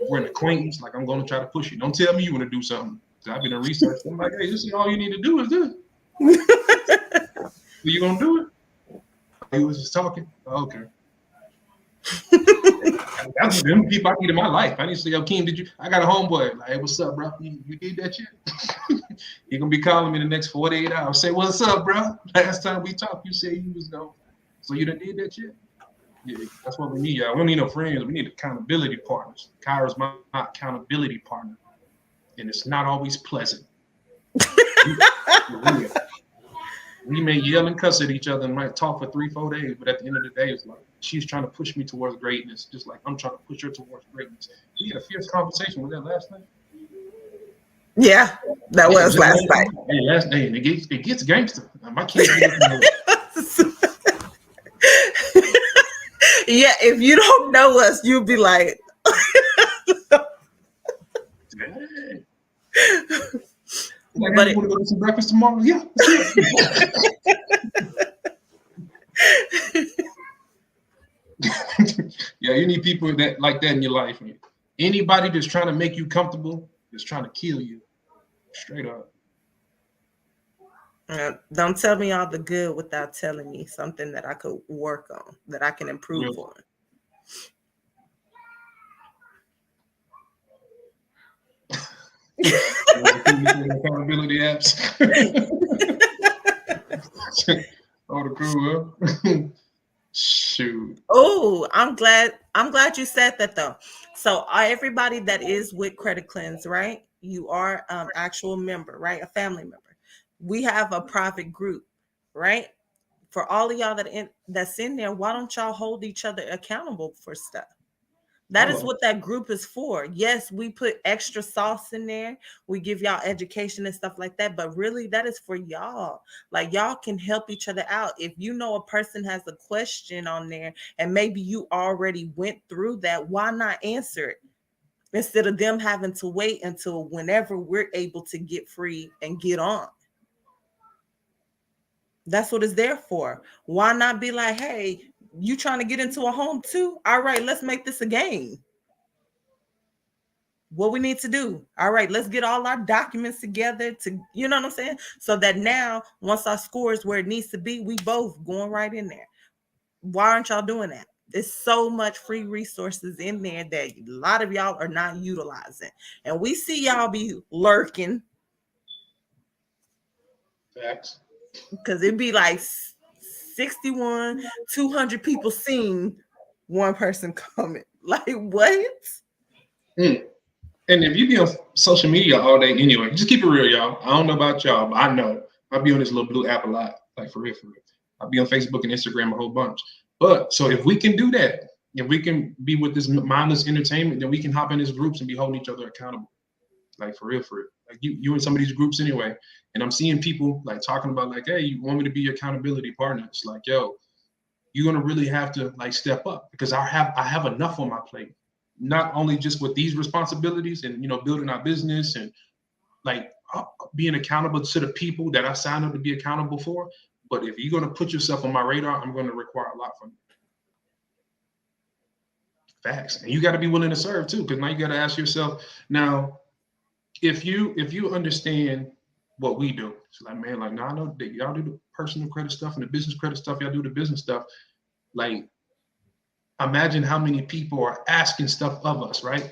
we're an acquaintance. Like I'm going to try to push you. Don't tell me you want to do something. I've been in research. I'm like, hey, this is all you need to do is this. Are you gonna do it? Oh, you was just talking. Oh, okay. That's them people I need in my life. I need to say, yo, King, did you? I got a homeboy. Like, hey, what's up, bro? You did that shit? He gonna be calling me the next 48 hours. Say, what's up, bro? Last time we talked, you said you was going. So you done did that shit? Yeah, that's what we need, y'all. We don't need no friends. We need accountability partners. Kyra's my accountability partner, and it's not always pleasant. We may yell and cuss at each other and might talk for 3-4 days, but at the end of the day, it's like she's trying to push me towards greatness, just like I'm trying to push her towards greatness. We had a fierce conversation with that last night. Yeah, that Yeah, was last night. Hey, last day, and it gets gangster. My kids be looking Yeah, if you don't know us, you'll be like, hey. Like, but hey, you want to go to some breakfast tomorrow? Yeah, yeah, you need people that like that in your life. Anybody that's trying to make you comfortable is trying to kill you. Straight up. Don't tell me all the good without telling me something that I could work on, that I can Yeah. improve on. Accountability apps. All the crew, huh? Shoot. Oh, I'm glad you said that though. So everybody that is with Credit Cleanse, right? You are actual member, right? A family member. We have a private group, right? For all of y'all that's in there, why don't y'all hold each other accountable for stuff? That is Hello. what that group is for. Yes, we put extra sauce in there. We give y'all education and stuff like that, but really that is for y'all. Like y'all can help each other out. If you know a person has a question on there and maybe you already went through that, why not answer it? Instead of them having to wait until whenever we're able to get free and get on. That's what it's there for. Why not be like, hey, you trying to get into a home too? All right, let's make this a game. What we need to do. All right, let's get all our documents together to, you know what I'm saying? So that now, once our score is where it needs to be, we both going right in there. Why aren't y'all doing that? There's so much free resources in there that a lot of y'all are not utilizing. And we see y'all be lurking Facts. because it'd be like 61, 200 people seeing one person comment. Like, what? Mm. And if you be on social media all day anyway, just keep it real, y'all. I don't know about y'all, but I know I be on this little blue app a lot, like for real, for real. I'll be on Facebook and Instagram a whole bunch. But so if we can do that, if we can be with this mindless entertainment, then we can hop in these groups and be holding each other accountable. Like for real, for real. Like you in some of these groups anyway. And I'm seeing people like talking about like, hey, you want me to be your accountability partner? It's like, yo, you're gonna really have to like step up because I have enough on my plate. Not only just with these responsibilities and building our business and like being accountable to the people that I signed up to be accountable for. But if you're gonna put yourself on my radar, I'm gonna require a lot from you. Facts. And you got to be willing to serve too, because now you got to ask yourself, now, if you understand what we do, it's like, man, like now I know that y'all do the personal credit stuff and the business credit stuff, y'all do the business stuff. Like, imagine how many people are asking stuff of us, right?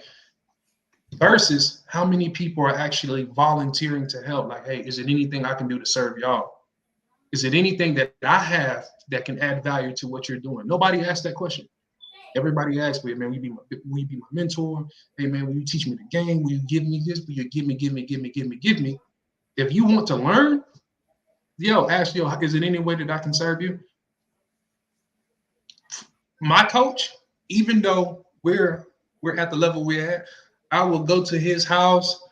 Versus how many people are actually volunteering to help. Like, hey, is it anything I can do to serve y'all? Is it anything that I have that can add value to what you're doing? Nobody asked that question. Everybody asks me, man, will you be my mentor? Hey, man, will you teach me the game? Will you give me this? Will you give me, give me, give me, give me, give me? If you want to learn, ask, is it any way that I can serve you? My coach, even though we're at the level we're at, I will go to his house.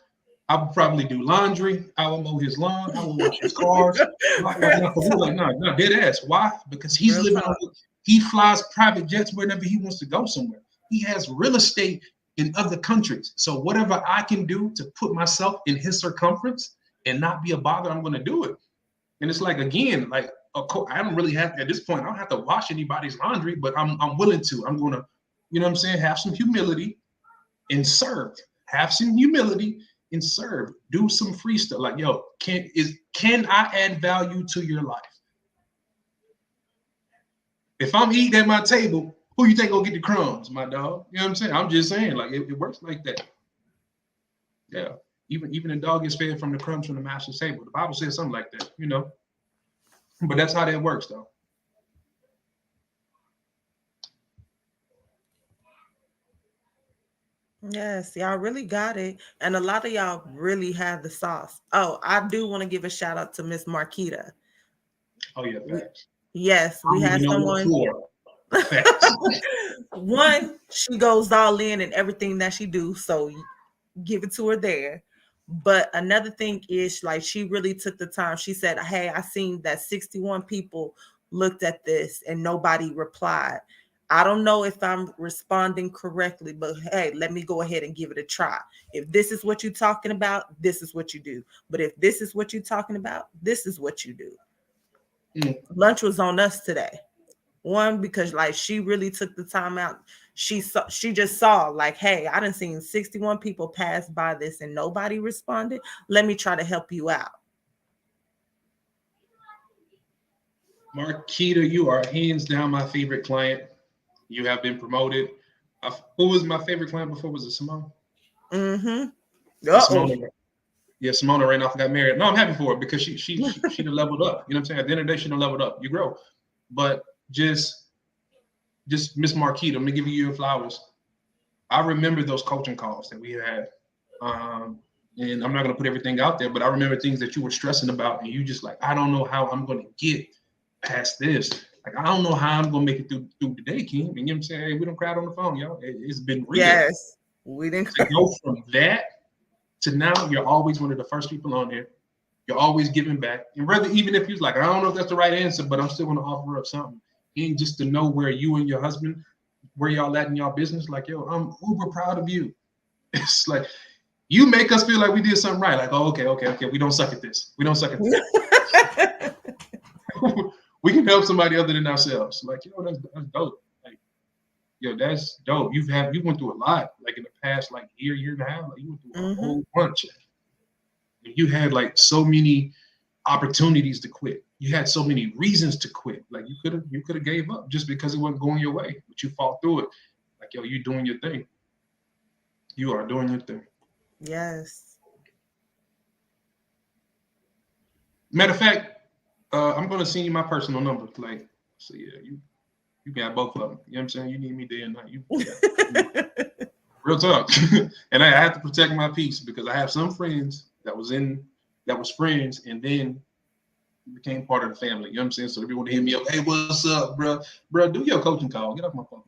I will probably do laundry. I will mow his lawn. I will wash his cars. No, dead ass. Why? Because he's Real living talk. on. He flies private jets whenever he wants to go somewhere. He has real estate in other countries. So whatever I can do to put myself in his circumference and not be a bother, I'm going to do it. And it's like, again, like, of course, I don't really have at this point. I don't have to wash anybody's laundry, but I'm willing to. I'm going to, you know what I'm saying, have some humility and serve. Have some humility and serve. Do some free stuff. Like, yo, can I add value to your life? If I'm eating at my table, who you think gonna get the crumbs, my dog? You know what I'm saying? I'm just saying, like, it works like that. Yeah. Even a dog gets fed from the crumbs from the master's table. The Bible says something like that, But that's how that works, though. Yes, y'all really got it. And a lot of y'all really have the sauce. Oh, I do want to give a shout out to Miss Marquita. Oh yeah, We, facts. yes, I we don't had even know what someone. for. Facts. One, she goes all in everything that she do. So give it to her there. But another thing is like she really took the time. She said, hey, I seen that 61 people looked at this and nobody replied. I don't know if I'm responding correctly, but hey, let me go ahead and give it a try. If this is what you're talking about, this is what you do. But if this is what you're talking about, this is what you do. Lunch was on us today. One, because like she really took the time out. She just saw like, hey, I done seen 61 people pass by this and nobody responded. Let me try to help you out. Marquita, you are hands down my favorite client. You have been promoted. Who was my favorite client before? Was it Simone? Mm-hmm. Yeah, Uh-oh. Simone ran off and got married. No, I'm happy for her because she done leveled up. You know what I'm saying? At the end of the day, she done leveled up. You grow. But just Miss Marquita, let me give you your flowers. I remember those coaching calls that we had. And I'm not gonna put everything out there, but I remember things that you were stressing about, and you just like, I don't know how I'm gonna get past this. Like, I don't know how I'm gonna make it through the day, King. And you know what I'm saying? Hey, we don't cry on the phone, y'all. It's been real. Yes. We didn't. To go from that to now, you're always one of the first people on there. You're always giving back. And rather, even if you're like, I don't know if that's the right answer, but I'm still gonna offer up something. And just to know where you and your husband, where y'all at in y'all business, like, yo, I'm uber proud of you. It's like you make us feel like we did something right. Like, oh, okay. We don't suck at this. We don't suck at this. We can help somebody other than ourselves. Like, that's dope. Like, that's dope. You went through a lot, like in the past, like year and a half. Like, you went through a whole bunch. And you had like so many opportunities to quit. you had so many reasons to quit. Like you could have gave up just because it wasn't going your way, but you fought through it. Like, yo, you doing your thing. You are doing your thing. Yes. Matter of fact, I'm gonna send you my personal number. Like, so yeah, you got both of them. You know what I'm saying? You need me day and night. You got real talk. And I have to protect my peace because I have some friends that was friends and then became part of the family. You know what I'm saying? So everyone hit me up, hey, what's up, bro? Bro, do your coaching call. Get off my phone.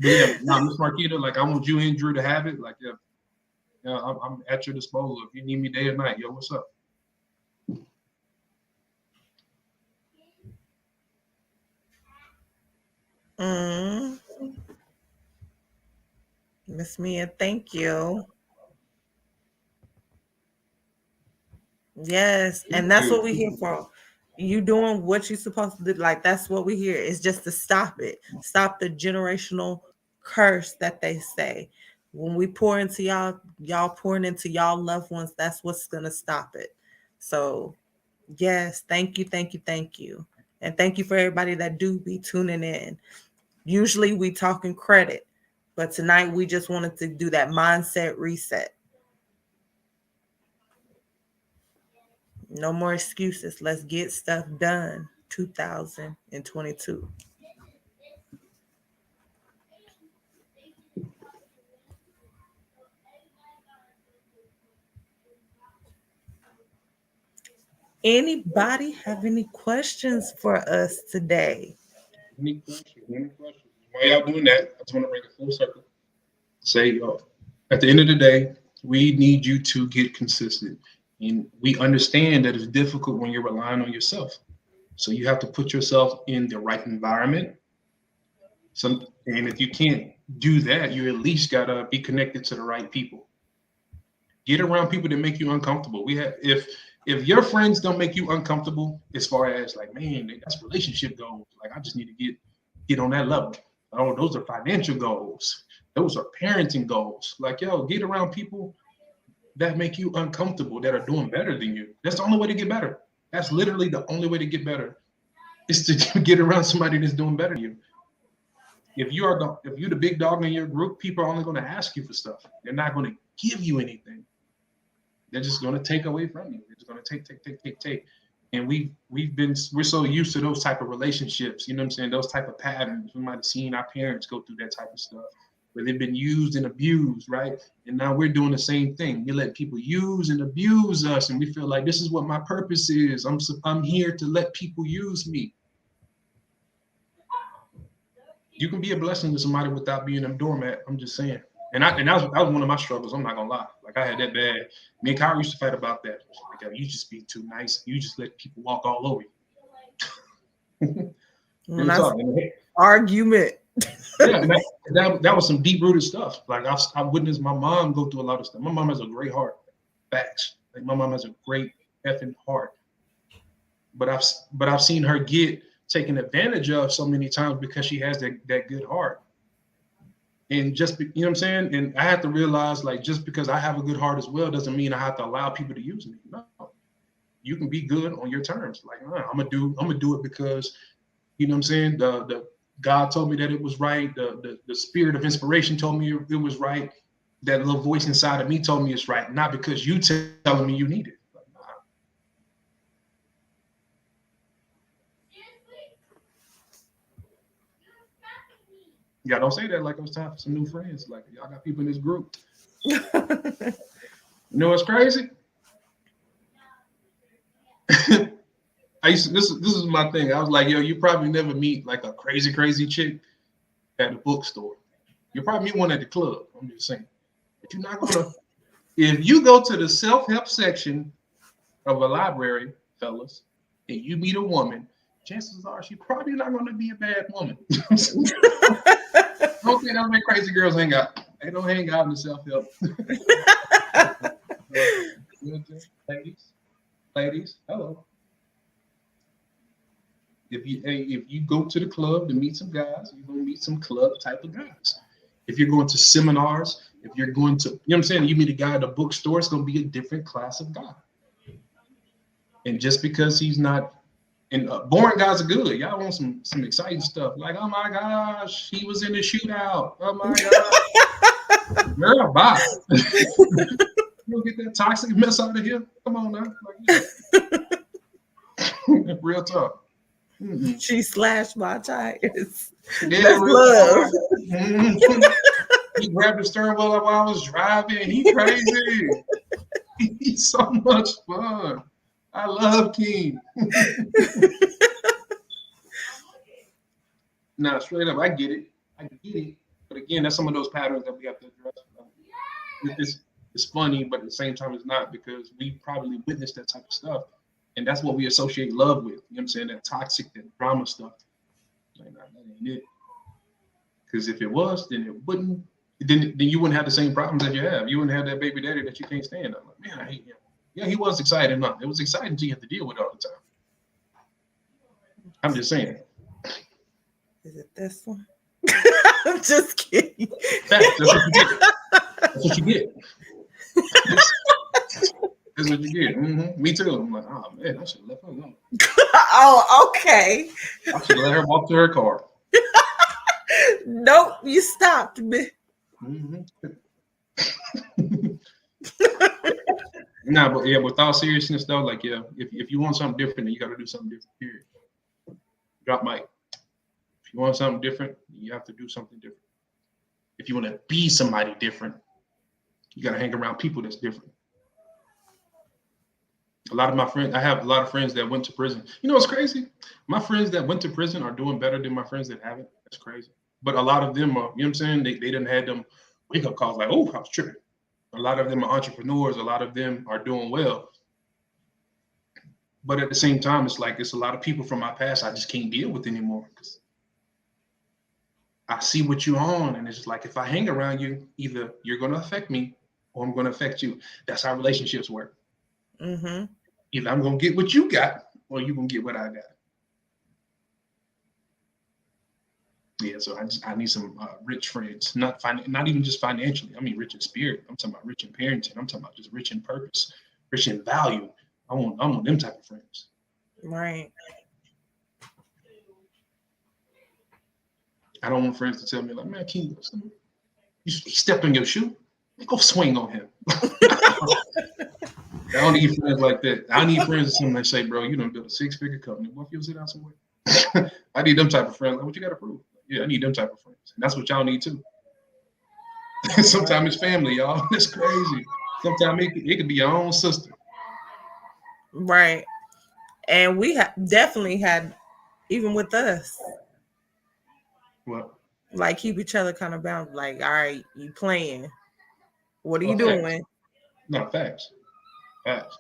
But yeah, now Miss Marquita, like I want you and Drew to have it. Like, yeah, I'm at your disposal. If you need me day or night, yo, what's up? Mm, Miss Mia, thank you. Yes, and that's what we here for. You doing what you're supposed to do. Like that's what we here. Is just to stop it. Stop the generational curse that they say. When we pour into y'all, y'all pouring into y'all loved ones, that's what's gonna stop it. So yes, thank you, thank you, thank you. And thank you for everybody that do be tuning in. Usually we talking credit, but tonight we just wanted to do that mindset reset. No more excuses. Let's get stuff done. 2022. Anybody have any questions for us today? Any questions? Any questions? While y'all doing that, I just want to bring it full circle. Say, yo, at the end of the day, we need you to get consistent. And we understand that it's difficult when you're relying on yourself. So you have to put yourself in the right environment. And if you can't do that, you at least gotta be connected to the right people. Get around people that make you uncomfortable. We have if your friends don't make you uncomfortable, as far as like, man, that's relationship goals. Like I just need to get on that level. Oh, those are financial goals. Those are parenting goals. Like, yo, get around people that make you uncomfortable, that are doing better than you. That's the only way to get better. That's literally the only way to get better is to get around somebody that's doing better than you. If you're the big dog in your group, people are only going to ask you for stuff. They're not going to give you anything. They're just going to take away from you. They're just going to take. And we're so used to those type of relationships. You know what I'm saying? Those type of patterns. We might have seen our parents go through that type of stuff, where they've been used and abused, right? And now we're doing the same thing. We let people use and abuse us, and we feel like this is what my purpose is. I'm here to let people use me. You can be a blessing to somebody without being a doormat. I'm just saying. And that was one of my struggles. I'm not gonna lie. Like I had that bad. Me and Kyle used to fight about that. Like, you just be too nice. You just let people walk all over you. Real That's talk. argument. Yeah, that was some deep rooted stuff. Like I witnessed my mom go through a lot of stuff. My mom has a great heart. Facts. Like my mom has a great effing heart. But I've seen her get taken advantage of so many times because she has that good heart. And you know what I'm saying? And I have to realize, like, just because I have a good heart as well doesn't mean I have to allow people to use me. No. You can be good on your terms. Like, I'm gonna do it because, you know what I'm saying? The God told me that it was right. The spirit of inspiration told me it was right. That little voice inside of me told me it's right, not because you telling me you need it. Like, nah. Yeah, don't say that like it was time for some new friends. Like, y'all got people in this group. You know what's crazy? This is my thing. I was like, yo, you probably never meet like a crazy chick at the bookstore. You'll probably meet one at the club. I'm just saying. But you're not gonna if you go to the self-help section of a library, fellas, and you meet a woman, chances are she's probably not gonna be a bad woman. Don't think that's where crazy girls hang out. They don't hang out in the self-help. Ladies, hello. If you go to the club to meet some guys, you're gonna meet some club type of guys. If you're going to seminars, if you're going to, you know what I'm saying, you meet a guy at a bookstore, it's gonna be a different class of guy. And just because he's not, and boring guys are good. Y'all want some exciting stuff. Like, oh my gosh, he was in the shootout. Oh my gosh. Girl, bye. You don't get that toxic mess out of here. Come on now. Like, yeah. Real talk. Mm-hmm. She slashed my tires. Yeah, That's real love. talk. Mm-hmm. He grabbed the steering wheel while I was driving. He crazy. He's so much fun. I love King. Nah, straight up, I get it. I get it. But again, that's some of those patterns that we have to address. It's funny, but at the same time, it's not, because we probably witnessed that type of stuff. And that's what we associate love with. You know what I'm saying? That toxic, that drama stuff. Like, nah, that ain't it. Because if it was, then it wouldn't. Then you wouldn't have the same problems that you have. You wouldn't have that baby daddy that you can't stand. I'm like, man, I hate him. Yeah, he was exciting enough. It was exciting until you have to deal with it all the time. I'm just saying. Is it this one? I'm just kidding. That's what you get. That's what you get. That's what you get. Mm-hmm. Me too. I'm like, oh man, I should have left her alone. Oh, okay. I should have let her walk to her car. Nope, you stopped me. Mm-hmm. Nah, but yeah, with all seriousness though, like, yeah, if you want something different, then you got to do something different. Period. Drop mic. If you want something different, you have to do something different. If you want to be somebody different, you got to hang around people that's different. A lot of my friends, I have a lot of friends that went to prison. You know what's crazy? My friends that went to prison are doing better than my friends that haven't. That's crazy. But a lot of them are, you know what I'm saying? They didn't have them wake up calls like, oh, I was tripping. A lot of them are entrepreneurs. A lot of them are doing well. But at the same time, it's like it's a lot of people from my past I just can't deal with anymore, because I see what you're on. And it's just like, if I hang around you, either you're going to affect me or I'm going to affect you. That's how relationships work. Mm-hmm. Either I'm going to get what you got or you're going to get what I got. Yeah, so I need some rich friends, not even just financially. I mean, rich in spirit. I'm talking about rich in parenting. I'm talking about just rich in purpose, rich in value. I want them type of friends. Right. I don't want friends to tell me like, man, King, you stepped on your shoe. Go swing on him. I don't need friends like that. I need friends that say, bro, you done built a 6-figure company. What if you sit down somewhere? I need them type of friends. Like, what you got to prove? Yeah, I need them type of friends. And that's what y'all need too. Sometimes it's family, y'all. That's crazy. Sometimes it could be your own sister. Right. And we definitely had, even with us, What? like keep each other kind of bound. Like, all right, you playing. What are you Well, facts. doing? No, facts. Facts.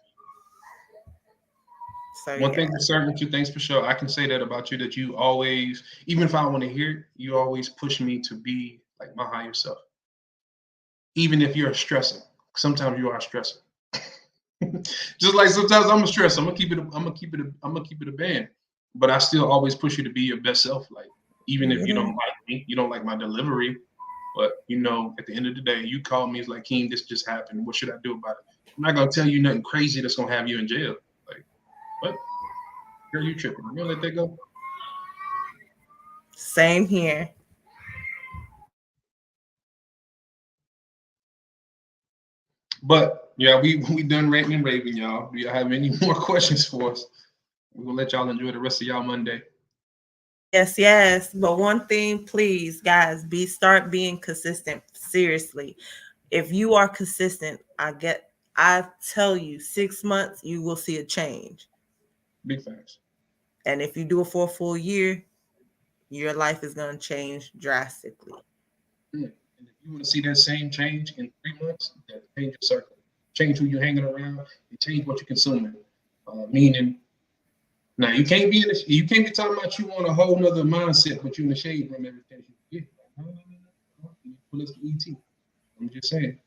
So One yeah. thing for certain, two things for sure. I can say that about you, that you always, even if I want to hear it, you always push me to be like my higher self. Even if you're stressing. Sometimes you are stressing. Just like sometimes I'm a stress. I'm gonna keep it a band. But I still always push you to be your best self. Like, even if you don't like me, you don't like my delivery, but at the end of the day, you call me, it's like, King, this just happened. What should I do about it? I'm not gonna tell you nothing crazy that's gonna have you in jail. Like, what? Girl, you tripping. You gonna let that go? Same here. But yeah, we done ranting and raving, y'all. Do y'all have any more questions for us? We're gonna let y'all enjoy the rest of y'all Monday. Yes, yes. But one thing, please, guys, start being consistent. Seriously. If you are consistent, I tell you, 6 months, you will see a change. Big facts. And if you do it for a full year, your life is going to change drastically. Yeah. And if you want to see that same change in 3 months, then change your circle, change who you're hanging around, and change what you're consuming. Meaning, now you can't be talking about you on a whole nother mindset, but you in the shade room every day. Yeah, no. You pull us to ET. I'm just saying.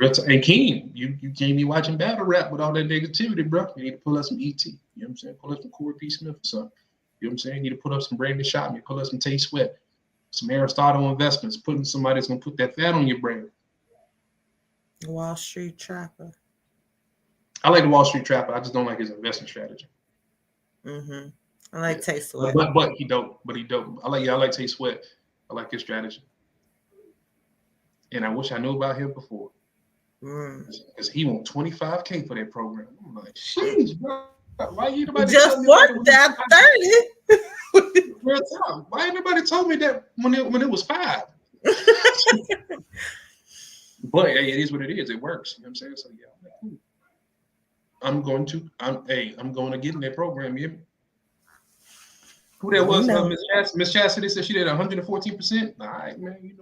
And King, you can't be watching battle rap with all that negativity, bro. You need to pull up some ET. You know what I'm saying? Pull up some Corey P. Smith or something. You know what I'm saying? You need to pull up some Brandon Shotman, pull up some Tay Sweat, some Aristotle investments, putting somebody that's gonna put that fat on your brain. Wall Street Trapper. I like the Wall Street Trapper. I just don't like his investment strategy. Mm-hmm. I like Yeah, Tay but Sweat. but, but he dope. But he dope. I like Tay Sweat. I like his strategy, and I wish I knew about him before Mm. because he want 25K for that program. I'm like, sheesh, bro. Why ain't nobody told me Just about it for when it was that 30. real time? Why ain't nobody told me that when it was 5? But hey, it is what it is. It works. You know what I'm saying? So yeah, I'm like, cool. I'm going to get in that program. Yeah. Who that You was? know, Miss Chastity said she did 114%. All right, man.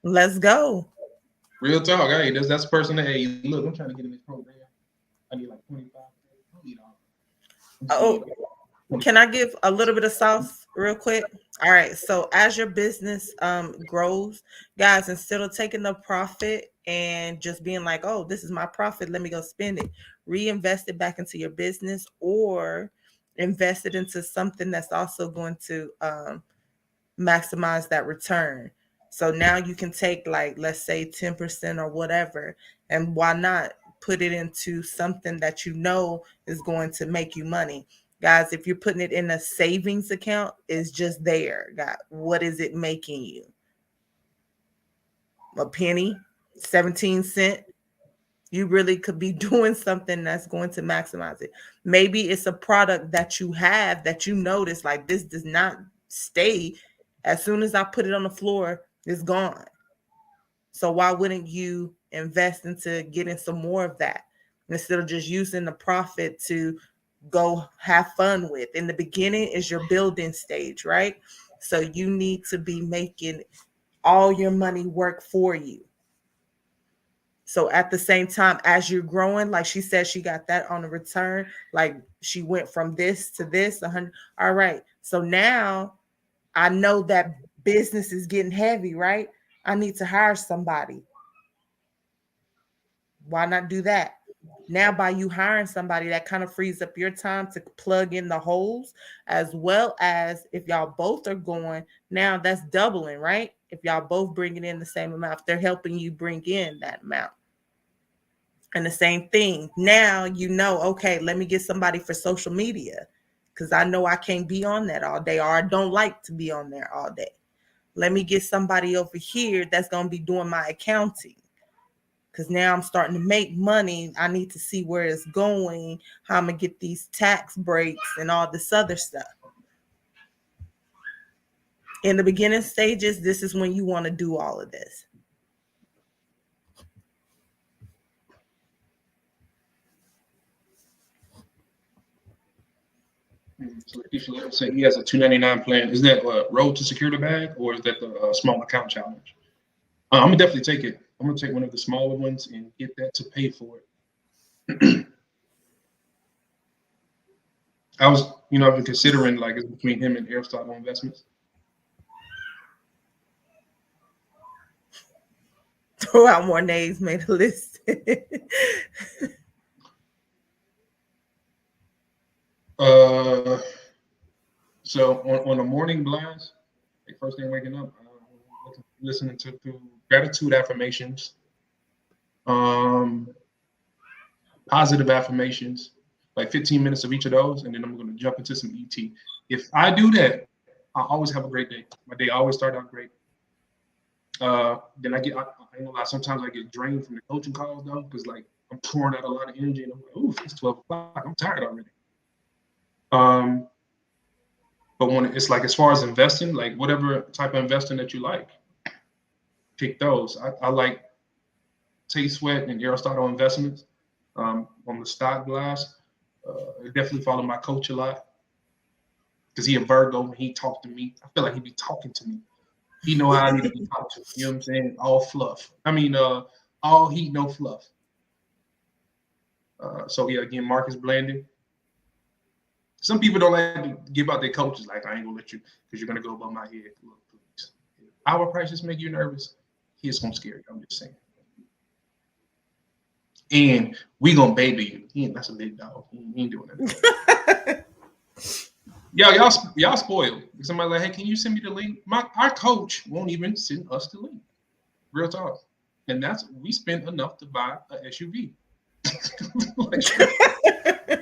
let's go. Real talk. Hey, that's the person that, hey, look, I'm trying to get in this program. I need like 25. I don't need all. I'm just need Oh, like can 25. I give a little bit of sauce real quick? All right. So as your business grows, guys, instead of taking the profit and just being like, oh, this is my profit, let me go spend it, reinvest it back into your business or invest it into something that's also going to maximize that return. So now you can take, like, let's say 10% or whatever, and why not put it into something that you know is going to make you money. Guys, if you're putting it in a savings account, it's just there. God, what is it making you? A penny, 17 cent? You really could be doing something that's going to maximize it. Maybe it's a product that you have that you notice, like, this does not stay. As soon as I put it on the floor, it's gone. So why wouldn't you invest into getting some more of that instead of just using the profit to go have fun with? In the beginning is your building stage, right? So you need to be making all your money work for you. So at the same time, as you're growing, like she said, she got that on the return. Like she went from this to this, 100. All right. So now I know that business is getting heavy, right? I need to hire somebody. Why not do that? Now, by you hiring somebody, that kind of frees up your time to plug in the holes, as well as if y'all both are going, now that's doubling, right? If y'all both bringing in the same amount, they're helping you bring in that amount. And the same thing. Now you know, okay, let me get somebody for social media because I know I can't be on that all day or I don't like to be on there all day. Let me get somebody over here that's going to be doing my accounting because now I'm starting to make money. I need to see where it's going, how I'm going to get these tax breaks and all this other stuff. In the beginning stages, this is when you want to do all of this. So Keisha said he has a 299 plan. Is that Road to Secure the Bag or is that the small account challenge? I'm gonna definitely take it. I'm gonna take one of the smaller ones and get that to pay for it. I've been considering like it's between him and Aristotle Investments. Throw out more names, made a list. Uh, so on a morning blast, like first thing waking up, listening to gratitude affirmations, um, positive affirmations, like 15 minutes of each of those, and then I'm gonna jump into some ET. If I do that, I always have a great day. My day always start out great. Then I ain't gonna lie, sometimes I get drained from the coaching calls though, because like I'm pouring out a lot of energy and I'm like, ooh, it's 12 o'clock. I'm tired already. Um, but when it's like as far as investing, like whatever type of investing that you like, pick those. I like Tay Sweat and Aristotle Investments on the stock glass. I definitely follow my coach a lot because he a Virgo and he talked to me. I feel like he be talking to me. He know how I need to be talked to. You know what I'm saying? All fluff. I mean, all heat, no fluff. So yeah, again, Marcus Blandon. Some people don't like to give out their coaches. Like I ain't gonna let you because you're gonna go above my head. Look, please. Our prices make you nervous. He's gonna scare you. I'm just saying. And we gonna baby you. That's a big dog. He ain't doing that. Y'all spoiled. Somebody like, hey, can you send me the link? Our coach won't even send us the link. Real talk. And we spent enough to buy a SUV. Like,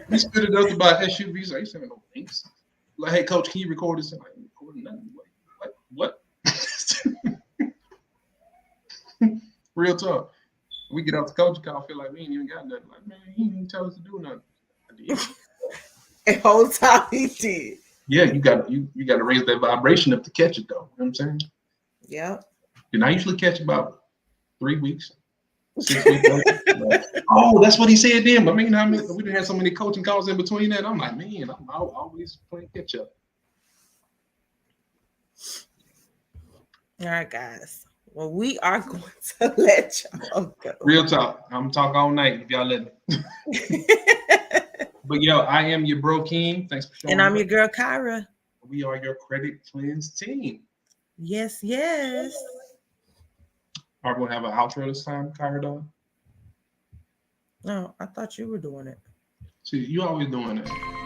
we spit it up about SUVs. I ain't sending no links. Like, hey, coach, can you record this? I'm like, recording nothing. Like, what? Real talk. We get off the coach call, feel like we ain't even got nothing. Like, man, he didn't even tell us to do nothing. I did. The whole time he did. Yeah, you got to raise that vibration up to catch it, though. You know what I'm saying? Yep. And I usually catch about 3 weeks, 6 weeks. Like, oh, that's what he said then. But man, how many, we didn't have so many coaching calls in between that. I'm like, man, I'm always playing catch up. All right, guys. Well, we are going to let y'all go. Real talk. I'm talk all night if y'all let me. But yo, I am your bro King. Thanks for showing And I'm up. your girl, Kyra. We are your credit cleanse team. Yes, yes. Are we gonna have an outro this time, Kyra Dawn? No, I thought you were doing it. See, you always doing that.